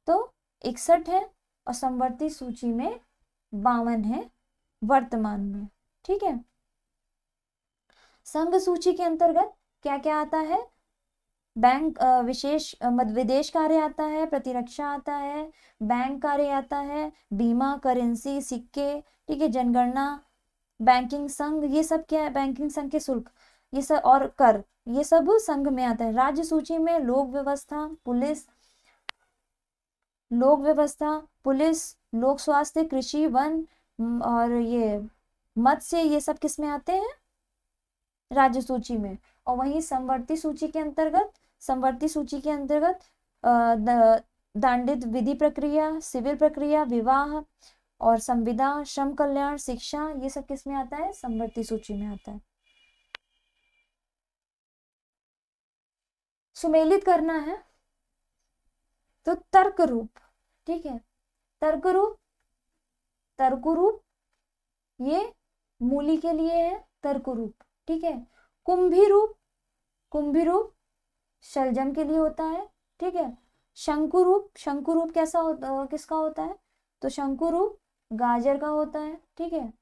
तो 61 है और समवर्ती सूची में 52 है वर्तमान में। ठीक है, संघ सूची के अंतर्गत क्या क्या आता है? बैंक विशेष विदेश कार्य आता है, प्रतिरक्षा आता है, बैंक कार्य आता है, बीमा, करेंसी, सिक्के, ठीक है, जनगणना, बैंकिंग संघ, ये सब क्या है? बैंकिंग संघ के शुल्क, ये सब और कर, ये सब संघ में आता है। राज्य सूची में लोक व्यवस्था, पुलिस, लोक स्वास्थ्य, कृषि, वन और ये मत्स्य, ये सब किस में आते हैं? राज्य सूची में। और वहीं समवर्ती सूची के अंतर्गत दंडित विधि प्रक्रिया, सिविल प्रक्रिया, विवाह और संविदा, श्रम कल्याण, शिक्षा, ये सब किस में आता है? समवर्ती सूची में आता है। सुमेलित करना है तो तर्क रूप, ठीक है, तर्क रूप ये मूली के लिए है, तर्क रूप। ठीक है, कुंभी रूप शलजम के लिए होता है। ठीक है, शंकु रूप कैसा होता, किसका होता है? तो शंकु रूप गाजर का होता है। ठीक है,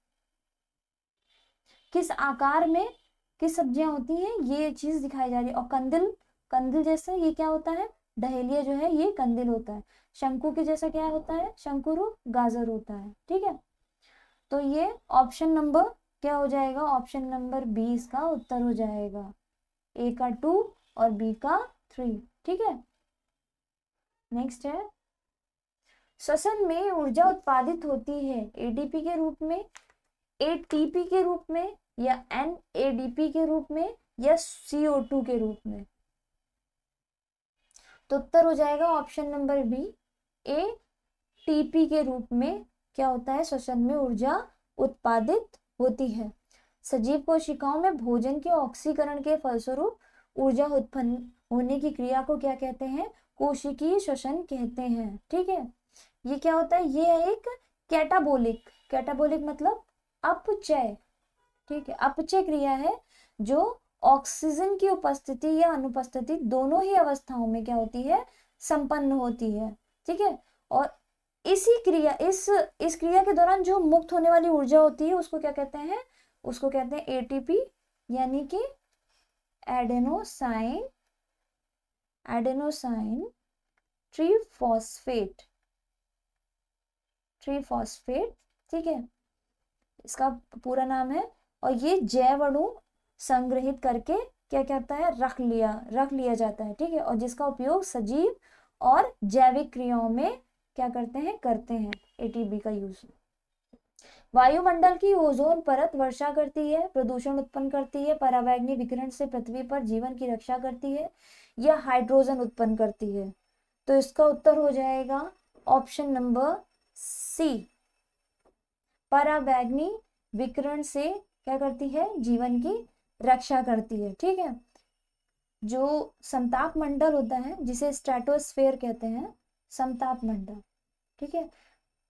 किस आकार में किस सब्जियां होती हैं, ये चीज दिखाई जा रही है। और कंदिल जैसे ये क्या होता है? डहेलिया जो है ये कंदिल होता है। शंकु के जैसा क्या होता है? शंकु रूप गाजर होता है। ठीक है, तो ये ऑप्शन नंबर क्या हो जाएगा? ऑप्शन नंबर 20 का उत्तर हो जाएगा। ए का 2 और बी का 3। ठीक है, नेक्स्ट है, श्वसन में ऊर्जा उत्पादित होती है एडीपी के रूप में, एटीपी के रूप में या एनएडीपी के रूप में या CO2 के रूप में। तो उत्तर हो जाएगा ऑप्शन नंबर बी, एटीपी के रूप में क्या होता है? श्वसन में ऊर्जा उत्पादित होती है। सजीव कोशिकाओं में भोजन के ऑक्सीकरण के फलस्वरूप ऊर्जा उत्पन्न होने की क्रिया को क्या कहते हैं? कोशिकीय श्वसन कहते हैं। ठीक है, ये क्या होता है? ये है एक कैटाबोलिक मतलब अपचय। ठीक है, अपचय क्रिया है जो ऑक्सीजन की उपस्थिति या अनुपस्थिति दोनों ही अवस्थाओं में क्या होती है? संपन्न होती है। ठीक है, और इस क्रिया के दौरान जो मुक्त होने वाली ऊर्जा होती है उसको क्या कहते हैं? उसको कहते हैं एटीपी, यानी कि एडेनोसाइन ट्रीफॉस्फेट। ठीक है, इसका पूरा नाम है। और ये जैव अणु संग्रहित करके क्या कहता है, रख लिया जाता है, ठीक है, और जिसका उपयोग सजीव और जैविक क्रियाओं में क्या करते हैं एटीपी का यूज। वायुमंडल की ओजोन परत वर्षा करती है, प्रदूषण उत्पन्न करती है, पराबैंगनी विकिरण से पृथ्वी पर जीवन की रक्षा करती है, या हाइड्रोजन उत्पन्न करती है। तो इसका उत्तर हो जाएगा ऑप्शन नंबर सी, पराबैंगनी विकिरण से क्या करती है, जीवन की रक्षा करती है, ठीक है। जो समताप मंडल होता है जिसे स्ट्रेटोस्फेयर कहते हैं, समताप मंडल, ठीक है,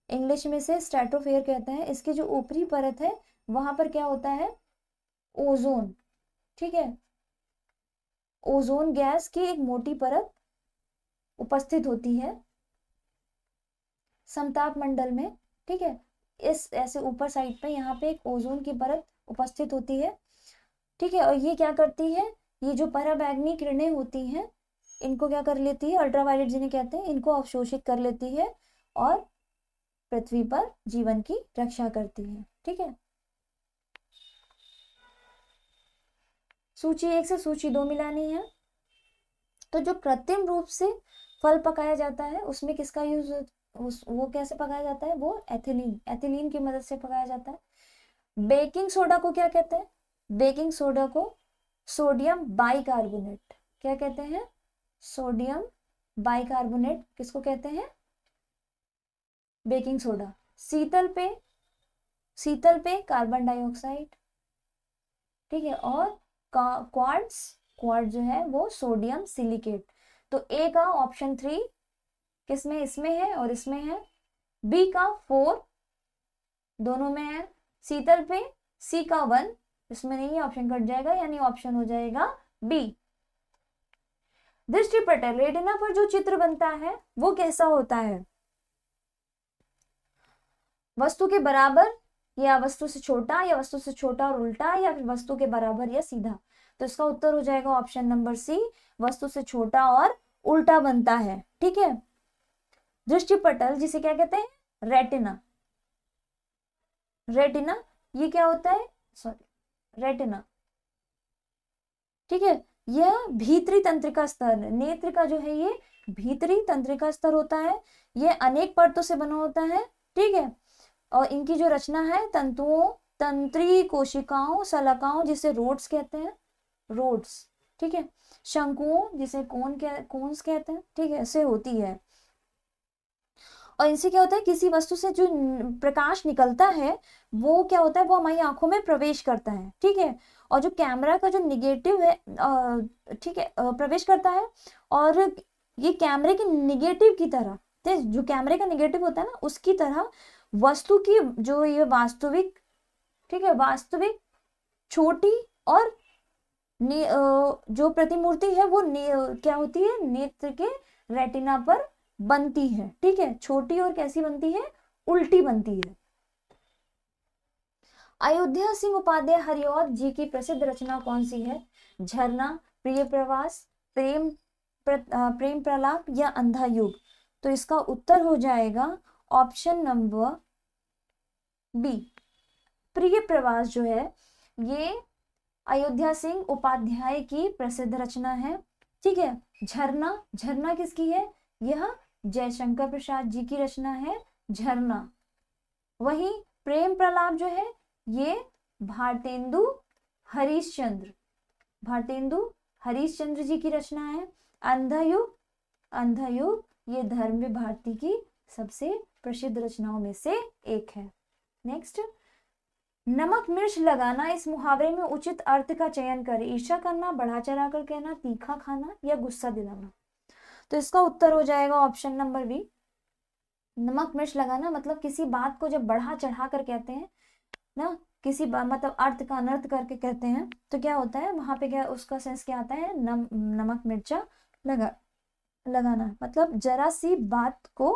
इंग्लिश में से स्ट्रेटोस्फेयर कहते हैं, इसकी जो ऊपरी परत है वहां पर क्या होता है, ओजोन, ठीक है, ओजोन गैस की एक मोटी परत उपस्थित होती है समताप मंडल में, ठीक है, इस ऐसे ऊपर साइड पे यहाँ पे एक ओजोन की परत उपस्थित होती है, ठीक है। और ये क्या करती है, ये जो पराबैंगनी किरणें होती हैं इनको क्या कर लेती है, अल्ट्रावायलेट जिन्हें कहते हैं, इनको अवशोषित कर लेती है और पृथ्वी पर जीवन की रक्षा करती है, ठीक है। सूची 1 से सूची 2 मिलानी है। तो जो कृत्रिम रूप से फल पकाया जाता है उसमें किसका यूज, वो कैसे पकाया जाता है, वो एथिलीन की मदद से पकाया जाता है। बेकिंग सोडा को क्या कहते हैं, बेकिंग सोडा को सोडियम बाइकार्बोनेट, क्या कहते हैं, सोडियम बाइकार्बोनेट किसको कहते हैं, बेकिंग सोडा। शीतल पे कार्बन डाइऑक्साइड, ठीक है, और क्वार्ट्ज जो है वो सोडियम सिलिकेट। तो ए का ऑप्शन 3 किसमें, इसमें है और इसमें है। बी का 4 दोनों में है। शीतल पे सी का 1 इसमें नहीं है, ऑप्शन कट जाएगा, यानी ऑप्शन हो जाएगा बी। दृष्टि पटल, रेटिना पर जो चित्र बनता है वो कैसा होता है, वस्तु के बराबर या वस्तु से छोटा, या वस्तु से छोटा और उल्टा, या फिर वस्तु के बराबर या सीधा। तो इसका उत्तर हो जाएगा ऑप्शन नंबर सी, वस्तु से छोटा और उल्टा बनता है, ठीक है। दृष्टि पटल जिसे क्या कहते हैं, रेटिना, रेटिना ये क्या होता है, रेटिना, ठीक है, यह भीतरी तंत्रिका स्तर, नेत्र का जो है ये भीतरी तंत्रिका स्तर होता है, यह अनेक परतों से बना होता है, ठीक है। और इनकी जो रचना है तंतुओं, तंत्री कोशिकाओं, शलाकाओं जिसे रोड्स कहते हैं, रोड्स, ठीक है, शंकुओं जिसे कोन्स कहते हैं, ठीक है, ऐसे होती है। और इनसे क्या होता है, किसी वस्तु से जो प्रकाश निकलता है वो क्या होता है, वो हमारी आंखों में प्रवेश करता है, ठीक है। और जो कैमरा का जो निगेटिव है, ठीक है, प्रवेश करता है, और ये कैमरे के निगेटिव की तरह, जो कैमरे का निगेटिव होता है ना उसकी तरह वस्तु की जो ये वास्तविक, ठीक है, वास्तविक छोटी और जो प्रतिमूर्ति है वो क्या होती है, नेत्र के रेटिना पर बनती है, ठीक है, छोटी और कैसी बनती है, उल्टी बनती है। अयोध्या सिंह उपाध्याय हरिऔध जी की प्रसिद्ध रचना कौन सी है, झरना, प्रिय प्रवास, प्रेम प्रलाप या अंधा युग। तो इसका उत्तर हो जाएगा ऑप्शन नंबर बी, प्रिय प्रवास जो है ये अयोध्या सिंह उपाध्याय की प्रसिद्ध रचना है, ठीक है। झरना किसकी है, यह जयशंकर प्रसाद जी की रचना है, झरना। वही प्रेम प्रलाप जो है ये भारतेंदु हरीशचंद्र जी की रचना है। अंधा युग ये धर्मवीर भारती की सबसे प्रसिद्ध रचनाओं में से एक है। नेक्स्ट, नमक मिर्च लगाना, इस मुहावरे में उचित अर्थ का चयन करें। ईर्ष्या करना, बढ़ा चढ़ा कर कहना, तीखा खाना या गुस्सा दिलाना। तो इसका उत्तर हो जाएगा ऑप्शन नंबर बी, नमक मिर्च लगाना मतलब किसी बात को जब बढ़ा चढ़ा कर कहते हैं ना, किसी मतलब अर्थ का अनर्थ करके कहते हैं, तो क्या होता है वहां पे, क्या उसका सेंस क्या आता है, नमक मिर्चा लगाना, मतलब जरा सी बात को,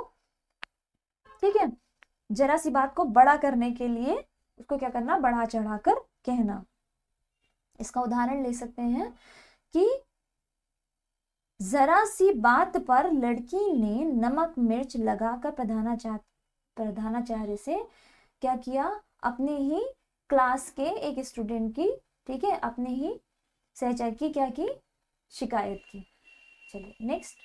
ठीक है, जरा सी बात को बड़ा करने के लिए उसको क्या करना, बढ़ा चढ़ा कर कहना। इसका उदाहरण ले सकते हैं कि जरा सी बात पर लड़की ने नमक मिर्च लगाकर प्रधानाचार्य से क्या किया, अपने ही क्लास के एक स्टूडेंट की, ठीक है, अपने ही सहचर की क्या की, शिकायत की। चलिए नेक्स्ट,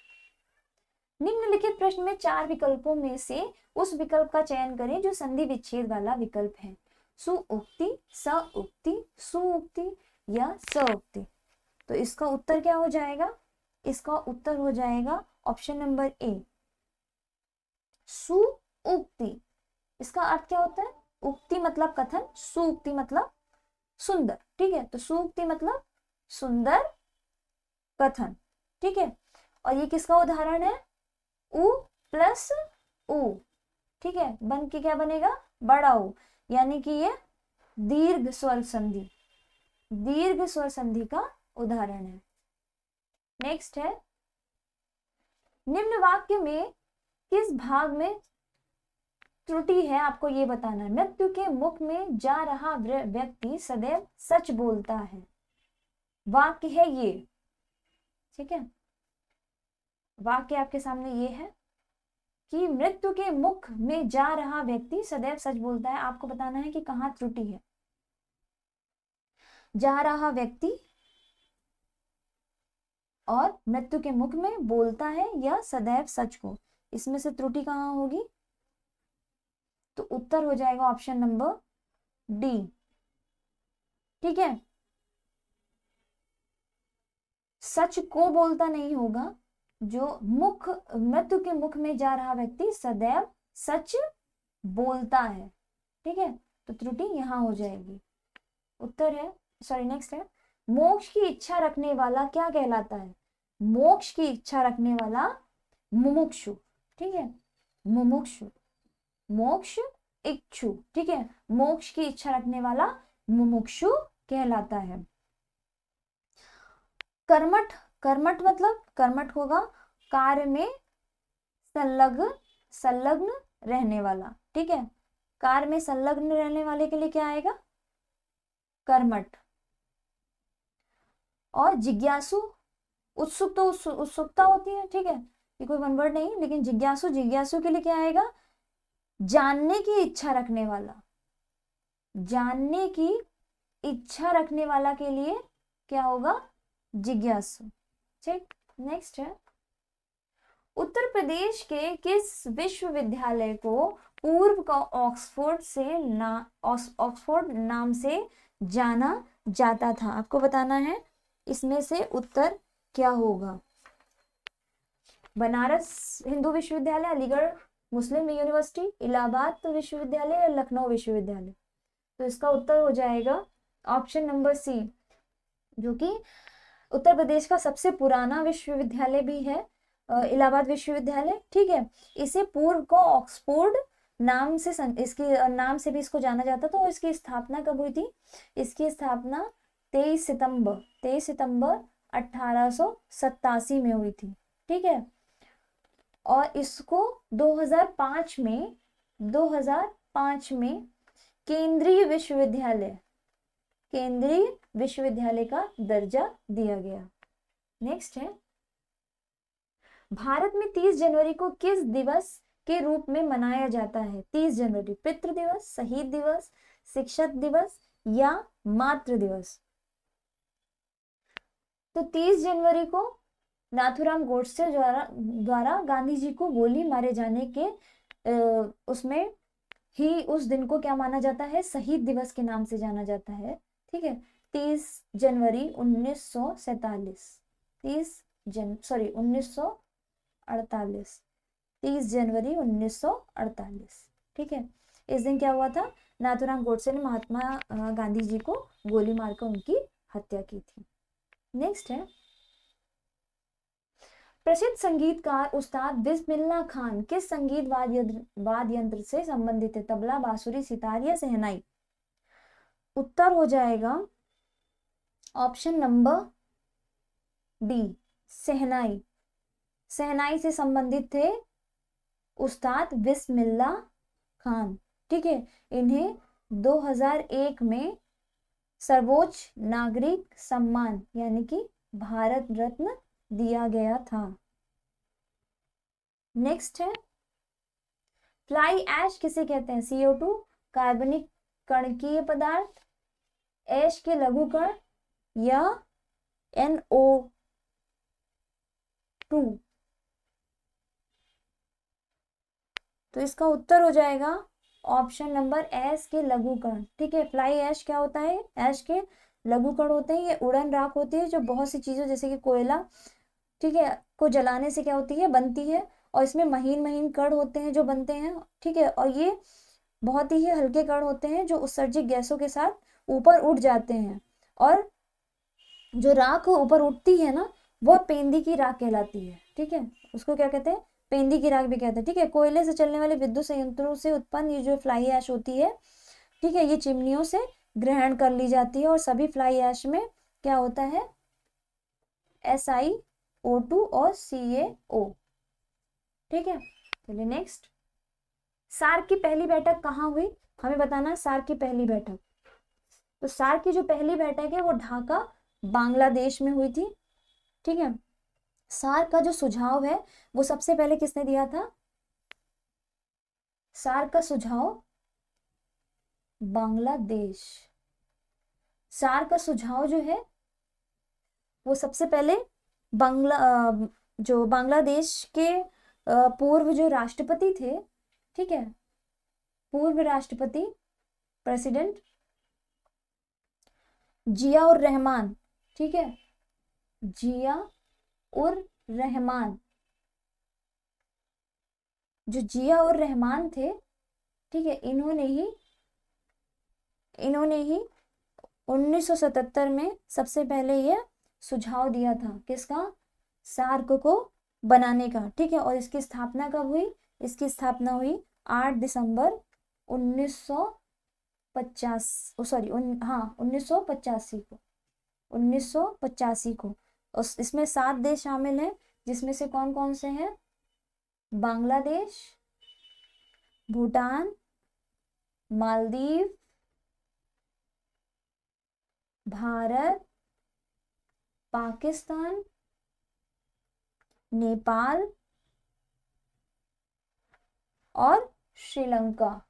निम्नलिखित प्रश्न में 4 विकल्पों में से उस विकल्प का चयन करें जो संधि विच्छेद वाला विकल्प है। सुउक्ति, सउक्ति, सुउक्ति या सउक्ति। तो इसका उत्तर क्या हो जाएगा, इसका उत्तर हो जाएगा ऑप्शन नंबर ए, सुउक्ति। इसका अर्थ क्या होता है, उक्ति मतलब कथन, सुउक्ति मतलब सुंदर, ठीक है। तो सुउक्ति मतलब सुंदर कथन, ठीक है। और ये किसका उदाहरण है, उ प्लस उ, ठीक है, बन के क्या बनेगा, बड़ा उ, यानी कि ये दीर्घ स्वर संधि, दीर्घ स्वर संधि का उदाहरण है। नेक्स्ट है, निम्न वाक्य में किस भाग में त्रुटि है, आपको ये बताना है। मृत्यु के मुख में जा रहा व्यक्ति सदैव सच बोलता है, वाक्य है ये, ठीक है। वाक्य आपके सामने ये है कि मृत्यु के मुख में जा रहा व्यक्ति सदैव सच बोलता है। आपको बताना है कि कहाँ त्रुटि है। जा रहा व्यक्ति और मृत्यु के मुख में बोलता है या सदैव सच को, इसमें से त्रुटि कहाँ होगी। तो उत्तर हो जाएगा ऑप्शन नंबर डी, ठीक है। सच को बोलता नहीं होगा, जो मुख, मृत्यु के मुख में जा रहा व्यक्ति सदैव सच बोलता है, ठीक है। तो त्रुटि यहां हो जाएगी। उत्तर है, सॉरी नेक्स्ट है, मोक्ष की इच्छा रखने वाला क्या कहलाता है। मोक्ष की इच्छा रखने वाला मुमुक्षु, ठीक है, मुमुक्षु, मोक्ष इच्छु, ठीक है, मोक्ष की इच्छा रखने वाला मुमुक्षु कहलाता है। कर्मठ, कर्मठ मतलब कर्मठ होगा कार्य में संलग्न रहने वाला, ठीक है। कार्य में संलग्न रहने वाले के लिए क्या आएगा, कर्मठ। और जिज्ञासु, उत्सुक तो उत्सुकता होती है, ठीक है, ये कोई वन वर्ड नहीं, लेकिन जिज्ञासु, जिज्ञासु के लिए क्या आएगा, जानने की इच्छा रखने वाला, जानने की इच्छा रखने वाला के लिए क्या होगा, जिज्ञासु, ठीक। नेक्स्ट है, उत्तर प्रदेश के किस विश्वविद्यालय को पूर्व का ऑक्सफोर्ड नाम से जाना जाता था। आपको बताना है इसमें से उत्तर क्या होगा। बनारस हिंदू विश्वविद्यालय, अलीगढ़ मुस्लिम यूनिवर्सिटी, इलाहाबाद विश्वविद्यालय या लखनऊ विश्वविद्यालय। तो इसका उत्तर हो जाएगा ऑप्शन नंबर सी, जो कि उत्तर प्रदेश का सबसे पुराना विश्वविद्यालय भी है, इलाहाबाद विश्वविद्यालय, ठीक है। इसे पूर्व को ऑक्सफोर्ड नाम से, इसके नाम से भी इसको जाना जाता था। और इसकी स्थापना कब हुई थी, इसकी स्थापना 23 सितंबर 1887 में हुई थी, ठीक है। और इसको 2005 में केंद्रीय विश्वविद्यालय का दर्जा दिया गया। नेक्स्ट है, भारत में 30 जनवरी को किस दिवस के रूप में मनाया जाता है। 30 जनवरी पितृ दिवस, शहीद दिवस, शिक्षक दिवस या मातृ दिवस। तो 30 जनवरी को नाथूराम गोडसे द्वारा गांधी जी को गोली मारे जाने के उसमें ही उस दिन को क्या माना जाता है, शहीद दिवस के नाम से जाना जाता है, ठीक है। 30 जनवरी 1948, 30 जनवरी 1948, ठीक है। इस दिन क्या हुआ था, नाथूराम गोडसे ने महात्मा गांधी जी को गोली मारकर उनकी हत्या की थी। नेक्स्ट है, प्रसिद्ध संगीतकार उस्ताद बिस्मिल्लाह खान किस संगीत वाद्य यंत्र से संबंधित है। तबला, बांसुरी, सितार या शहनाई। उत्तर हो जाएगा ऑप्शन नंबर डी, शहनाई। शहनाई से संबंधित थे उस्ताद बिस्मिल्लाह खान, ठीक है। इन्हें 2001 में सर्वोच्च नागरिक सम्मान यानी कि भारत रत्न दिया गया था। नेक्स्ट है, फ्लाई ऐश किसे कहते हैं। CO2, कार्बनिक कणकीय पदार्थ, H के लघु कण या NO2। तो इसका उत्तर हो जाएगा ऑप्शन नंबर एस के लघु कण। ठीक है, फ्लाई ऐश क्या होता है? ऐश के लघु कण होते हैं। ये उड़न राख होती है जो बहुत सी चीजों जैसे कि कोयला, ठीक है, को जलाने से क्या होती है? बनती है। और इसमें महीन महीन कण होते हैं जो बनते हैं। ठीक है, और ये बहुत ही हल्के कण होते हैं जो उत्सर्जित गैसों के साथ ऊपर उठ जाते हैं। और जो राख ऊपर उठती है ना, वह पेंदी की राख कहलाती है। ठीक है, उसको क्या कहते हैं? पेंदी की राख भी कहते हैं। ठीक है, कोयले से चलने वाले विद्युत संयंत्रों से उत्पन्न ये जो फ्लाई ऐश होती है, ठीक है, ये चिमनियों से ग्रहण कर ली जाती है। और सभी फ्लाई ऐश में क्या होता है? SiO2 और CaO। ठीक है, चलिए नेक्स्ट। सार्क की पहली बैठक कहाँ हुई? हमें बताना है सार्क की पहली बैठक। तो सार्क की जो पहली बैठक है वो ढाका बांग्लादेश में हुई थी। ठीक है, सार्क का जो सुझाव है वो सबसे पहले किसने दिया था? सार्क का सुझाव बांग्लादेश। सार्क का सुझाव जो है वो सबसे पहले जो बांग्लादेश के पूर्व जो राष्ट्रपति थे, ठीक है, पूर्व राष्ट्रपति प्रेसिडेंट जिया उर रहमान, ठीक है, जिया उर रहमान, जो जिया उर रहमान थे, ठीक है, इन्होंने ही 1977 में सबसे पहले ये सुझाव दिया था। किसका? सार्क को बनाने का। ठीक है, और इसकी स्थापना कब हुई? इसकी स्थापना हुई 8 दिसंबर 1985 को। इसमें 7 देश शामिल हैं, जिसमें से कौन कौन से हैं? बांग्लादेश, भूटान, मालदीव, भारत, पाकिस्तान, नेपाल और श्रीलंका।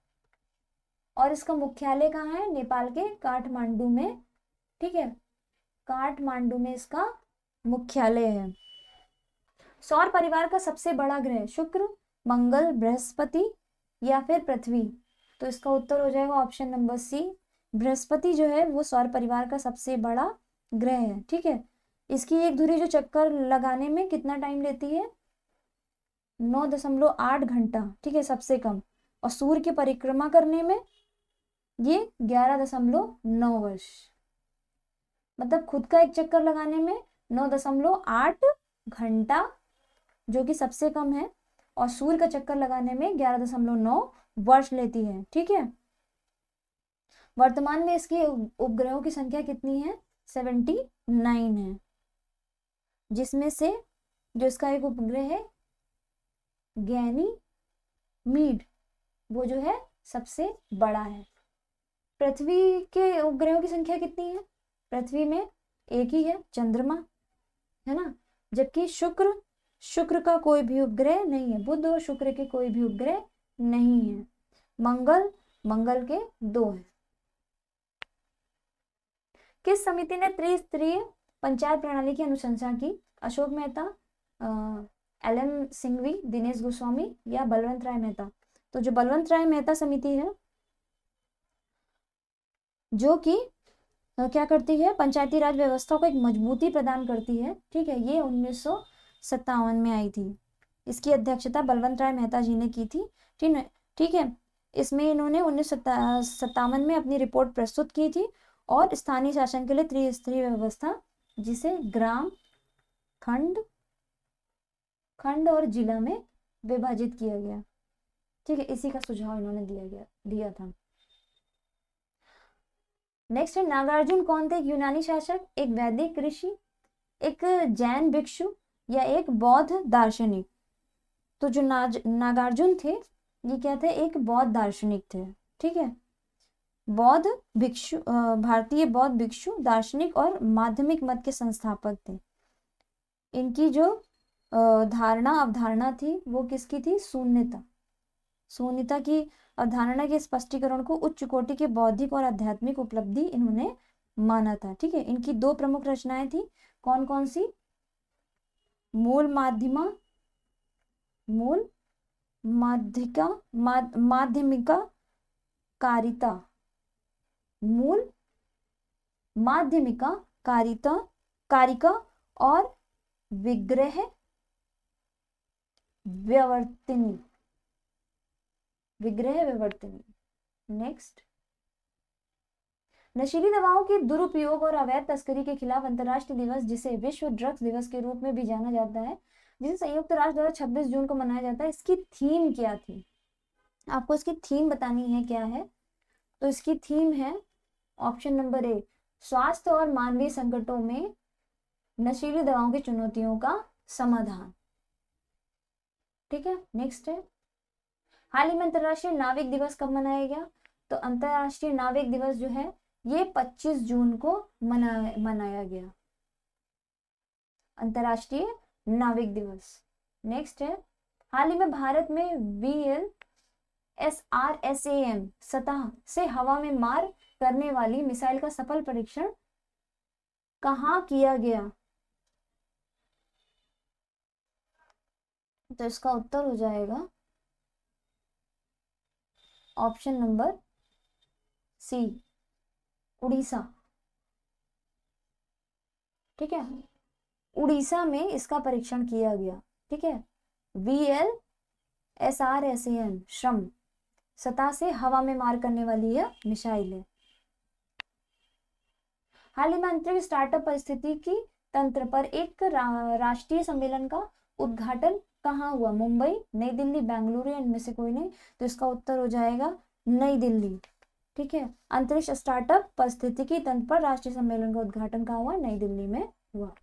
और इसका मुख्यालय कहाँ है? नेपाल के काठमांडू में। ठीक है, काठमांडू में इसका मुख्यालय है। सौर परिवार का सबसे बड़ा ग्रह शुक्र, मंगल, बृहस्पति या फिर पृथ्वी? तो इसका उत्तर हो जाएगा ऑप्शन नंबर सी, बृहस्पति जो है वो सौर परिवार का सबसे बड़ा ग्रह है। ठीक है, इसकी एक धुरी जो चक्कर लगाने में कितना टाइम लेती है? 9.8 घंटा। ठीक है, सबसे कम। और सूर्य की परिक्रमा करने में ये 11.9 वर्ष। मतलब खुद का एक चक्कर लगाने में 9.8 घंटा, जो कि सबसे कम है, और सूर्य का चक्कर लगाने में 11.9 वर्ष लेती है। ठीक है, वर्तमान में इसके उपग्रहों की संख्या कितनी है? 79 है, जिसमें से जो इसका एक उपग्रह है गैनीमीड, वो जो है सबसे बड़ा है। पृथ्वी के उपग्रहों की संख्या कितनी है? पृथ्वी में एक ही है, चंद्रमा, है ना, जबकि शुक्र का कोई भी उपग्रह नहीं है। बुध और शुक्र के कोई भी उपग्रह नहीं है। मंगल के 2 हैं। किस समिति ने त्रिस्तरीय पंचायत प्रणाली की अनुशंसा की? अशोक मेहता, LM सिंघवी, दिनेश गोस्वामी या बलवंत राय मेहता? तो जो बलवंत राय मेहता समिति है, जो कि क्या करती है? पंचायती राज व्यवस्था को एक मजबूती प्रदान करती है। ठीक है, ये 1957 में आई थी। इसकी अध्यक्षता बलवंत राय मेहता जी ने की थी। ठीक है, इसमें इन्होंने 1957 में अपनी रिपोर्ट प्रस्तुत की थी और स्थानीय शासन के लिए त्रिस्तरीय व्यवस्था, जिसे ग्राम, खंड और जिला में विभाजित किया गया। ठीक है, इसी का सुझाव इन्होंने दिया था। नेक्स्ट है, नागार्जुन कौन थे? एक यूनानी शासक, एक वैदिक ऋषि, एक जैन भिक्षु या एक बौद्ध दार्शनिक? तो जो नागार्जुन थे, ये क्या थे? एक बौद्ध दार्शनिक थे। ठीक है, बौद्ध भिक्षु, भारतीय बौद्ध भिक्षु, दार्शनिक और माध्यमिक मत के संस्थापक थे। इनकी जो अवधारणा थी वो किसकी थी? शून्यता की अवधारणा के स्पष्टीकरण को उच्च कोटि के बौद्धिक और आध्यात्मिक उपलब्धि इन्होंने माना था। ठीक है, इनकी 2 प्रमुख रचनाएं थी, कौन कौन सी? मूल माध्यमिका कारिता, मूल माध्यमिका कारिका और विग्रह व्यवर्तिनी। नेक्स्ट, नशीली दवाओं के दुरुपयोग और अवैध तस्करी के खिलाफ अंतर्राष्ट्रीय दिवस, जिसे विश्व ड्रग्स दिवस के रूप में भी जाना जाता है, जिसे संयुक्त राष्ट्र द्वारा 26 जून को मनाया जाता है, इसकी थीम क्या थी? आपको इसकी थीम बतानी है क्या है। तो इसकी थीम है ऑप्शन नंबर ए, स्वास्थ्य और मानवीय संकटों में नशीली दवाओं की चुनौतियों का समाधान। ठीक है, नेक्स्ट है, हाल ही में अंतर्राष्ट्रीय नाविक दिवस कब मनाया गया? तो अंतर्राष्ट्रीय नाविक दिवस जो है ये 25 जून को मनाया गया, अंतर्राष्ट्रीय नाविक दिवस। नेक्स्ट है, हाल ही में भारत में VLSRSAM सतह से हवा में मार करने वाली मिसाइल का सफल परीक्षण कहाँ किया गया? तो इसका उत्तर हो जाएगा ऑप्शन नंबर सी, उड़ीसा। ठीक है, उड़ीसा में इसका परीक्षण किया गया। ठीक है, VLSRSAM श्रम सतह से हवा में मार करने वाली यह मिसाइल है। हाल ही में अंतरिक्ष स्टार्टअप परिस्थितिकी तंत्र पर एक राष्ट्रीय सम्मेलन का उद्घाटन कहाँ हुआ? मुंबई, नई दिल्ली, बेंगलुरु या इनमें से कोई नहीं। तो इसका उत्तर हो जाएगा नई दिल्ली। ठीक है, अंतरिक्ष स्टार्टअप परिस्थितिकी तंत्र पर राष्ट्रीय सम्मेलन का उद्घाटन कहाँ हुआ? नई दिल्ली में हुआ।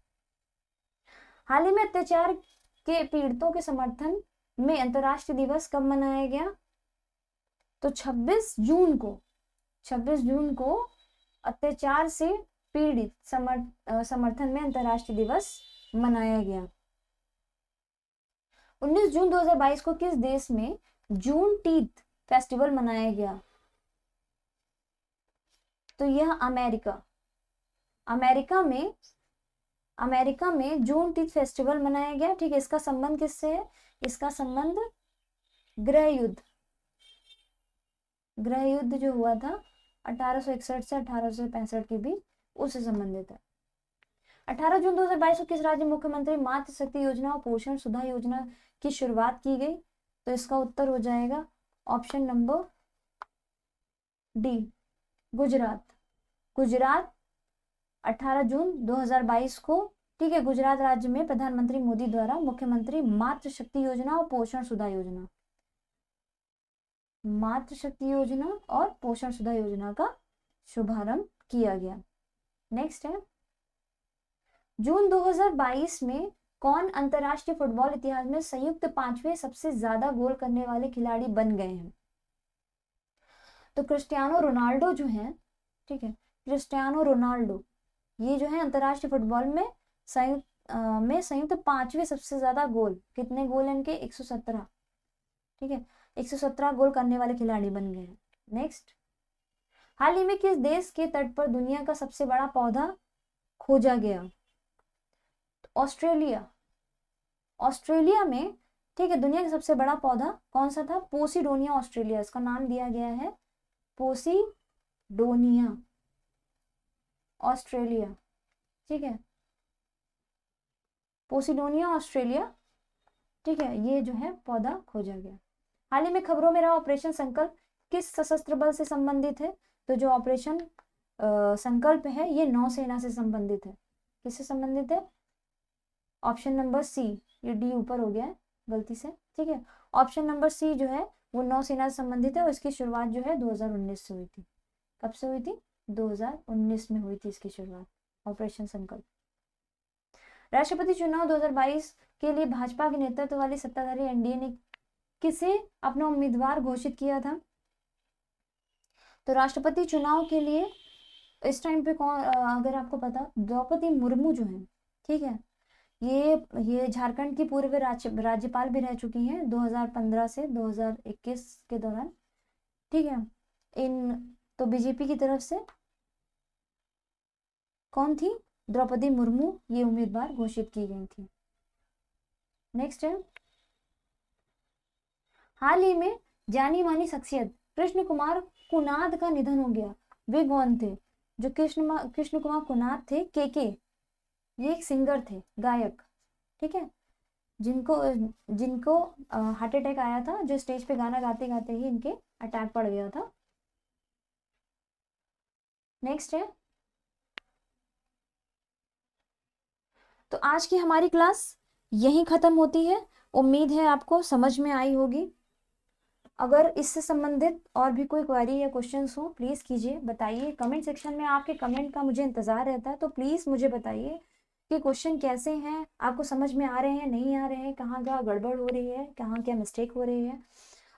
हाल ही में अत्याचार के पीड़ितों के समर्थन में अंतर्राष्ट्रीय दिवस कब मनाया गया? तो 26 जून को अत्याचार से पीड़ित समर्थन में अंतर्राष्ट्रीय दिवस मनाया गया। 19 जून 2022 को किस देश में जूनटीथ फेस्टिवल मनाया गया? तो यह अमेरिका में जूनटीथ फेस्टिवल मनाया गया। ठीक है, इसका संबंध किससे है? इसका संबंध गृह युद्ध जो हुआ था 1861 से 1865 के बीच, उससे संबंधित है। 18 जून 2022 को किस राज्य मुख्यमंत्री मातृ शक्ति योजना और पोषण सुधा योजना की शुरुआत की गई? तो इसका उत्तर हो जाएगा ऑप्शन नंबर डी, गुजरात। 18 जून 2022 को, ठीक है, गुजरात राज्य में प्रधानमंत्री मोदी द्वारा मुख्यमंत्री मातृ शक्ति योजना और पोषण सुधा योजना, और पोषण सुधा योजना का शुभारंभ किया गया। नेक्स्ट है, जून 2022 में कौन अंतरराष्ट्रीय फुटबॉल इतिहास में संयुक्त 5वें सबसे ज्यादा गोल करने वाले खिलाड़ी बन गए हैं? तो क्रिस्टियानो रोनाल्डो जो है, ठीक है, क्रिस्टियानो रोनाल्डो ये जो है अंतरराष्ट्रीय फुटबॉल में संयुक्त 5वें सबसे ज्यादा गोल, कितने गोल हैं इनके? 117। ठीक है, 117 गोल करने वाले खिलाड़ी बन गए हैं। नेक्स्ट, हाल ही में किस देश के तट पर दुनिया का सबसे बड़ा पौधा खोजा गया? ऑस्ट्रेलिया में, ठीक है, दुनिया का सबसे बड़ा पौधा कौन सा था? पोसिडोनिया ऑस्ट्रेलिया, इसका नाम दिया गया है पोसिडोनिया ऑस्ट्रेलिया। ठीक है, पोसिडोनिया ऑस्ट्रेलिया, ठीक है, ये जो है पौधा खोजा गया। हाल ही में खबरों में रहा ऑपरेशन संकल्प किस सशस्त्र बल से संबंधित है? तो जो ऑपरेशन संकल्प है ये नौसेना से संबंधित है। किससे संबंधित है? ऑप्शन नंबर सी, ये डी ऊपर हो गया है गलती से। ठीक है, ऑप्शन नंबर सी जो है वो नौसेना से संबंधित है और इसकी शुरुआत जो है 2019 से हुई थी। कब से हुई थी? 2019 में हुई थी इसकी शुरुआत, ऑपरेशन संकल्प। राष्ट्रपति चुनाव 2022 के लिए भाजपा के नेतृत्व वाली सत्ताधारी एनडीए ने किसे अपना उम्मीदवार घोषित किया था? तो राष्ट्रपति चुनाव के लिए इस टाइम पे कौन, अगर आपको पता, द्रौपदी मुर्मू जो है, ठीक है, ये झारखंड की पूर्व राज्यपाल भी रह चुकी हैं 2015 से 2021 के दौरान। ठीक है। तो बीजेपी की तरफ से कौन थी? द्रौपदी मुर्मू ये उम्मीदवार घोषित की गई थी। नेक्स्ट है, हाल ही में जानी मानी शख्सियत कृष्ण कुमार कुनाद का निधन हो गया। वे कौन थे? जो कृष्ण कुमार कुनाद थे, के ये एक सिंगर थे, गायक, ठीक है, जिनको जिनको हार्ट अटैक आया था, जो स्टेज पे गाना गाते गाते ही इनके अटैक पड़ गया था। नेक्स्ट है, तो आज की हमारी क्लास यहीं खत्म होती है। उम्मीद है आपको समझ में आई होगी। अगर इससे संबंधित और भी कोई क्वेरी या क्वेश्चंस हो प्लीज़ कीजिए, बताइए कमेंट सेक्शन में। आपके कमेंट का मुझे इंतज़ार रहता है, तो प्लीज़ मुझे बताइए कि क्वेश्चन कैसे हैं, आपको समझ में आ रहे हैं, नहीं आ रहे हैं, कहाँ कहाँ गड़बड़ हो रही है, कहाँ क्या मिस्टेक हो रही है।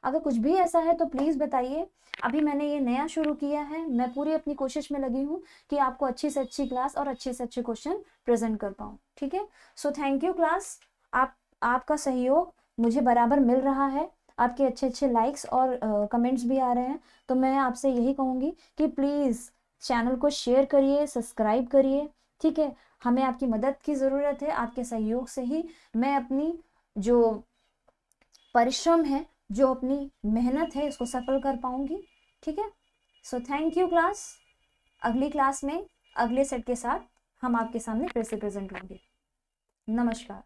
अगर कुछ भी ऐसा है तो प्लीज़ बताइए। अभी मैंने ये नया शुरू किया है, मैं पूरी अपनी कोशिश में लगी हूँ कि आपको अच्छी से अच्छी क्लास और अच्छे से अच्छे क्वेश्चन प्रेजेंट कर पाऊँ, ठीक है। सो थैंक यू क्लास, आपका सहयोग मुझे बराबर मिल रहा है, आपके अच्छे अच्छे लाइक्स और कमेंट्स भी आ रहे हैं। तो मैं आपसे यही कहूँगी कि प्लीज़ चैनल को शेयर करिए, सब्सक्राइब करिए, ठीक है। हमें आपकी मदद की ज़रूरत है, आपके सहयोग से ही मैं अपनी जो परिश्रम है, जो अपनी मेहनत है, इसको सफल कर पाऊंगी, ठीक है। So thank you class. अगली क्लास में अगले सेट के साथ हम आपके सामने फिर से प्रेजेंट होंगे। नमस्कार।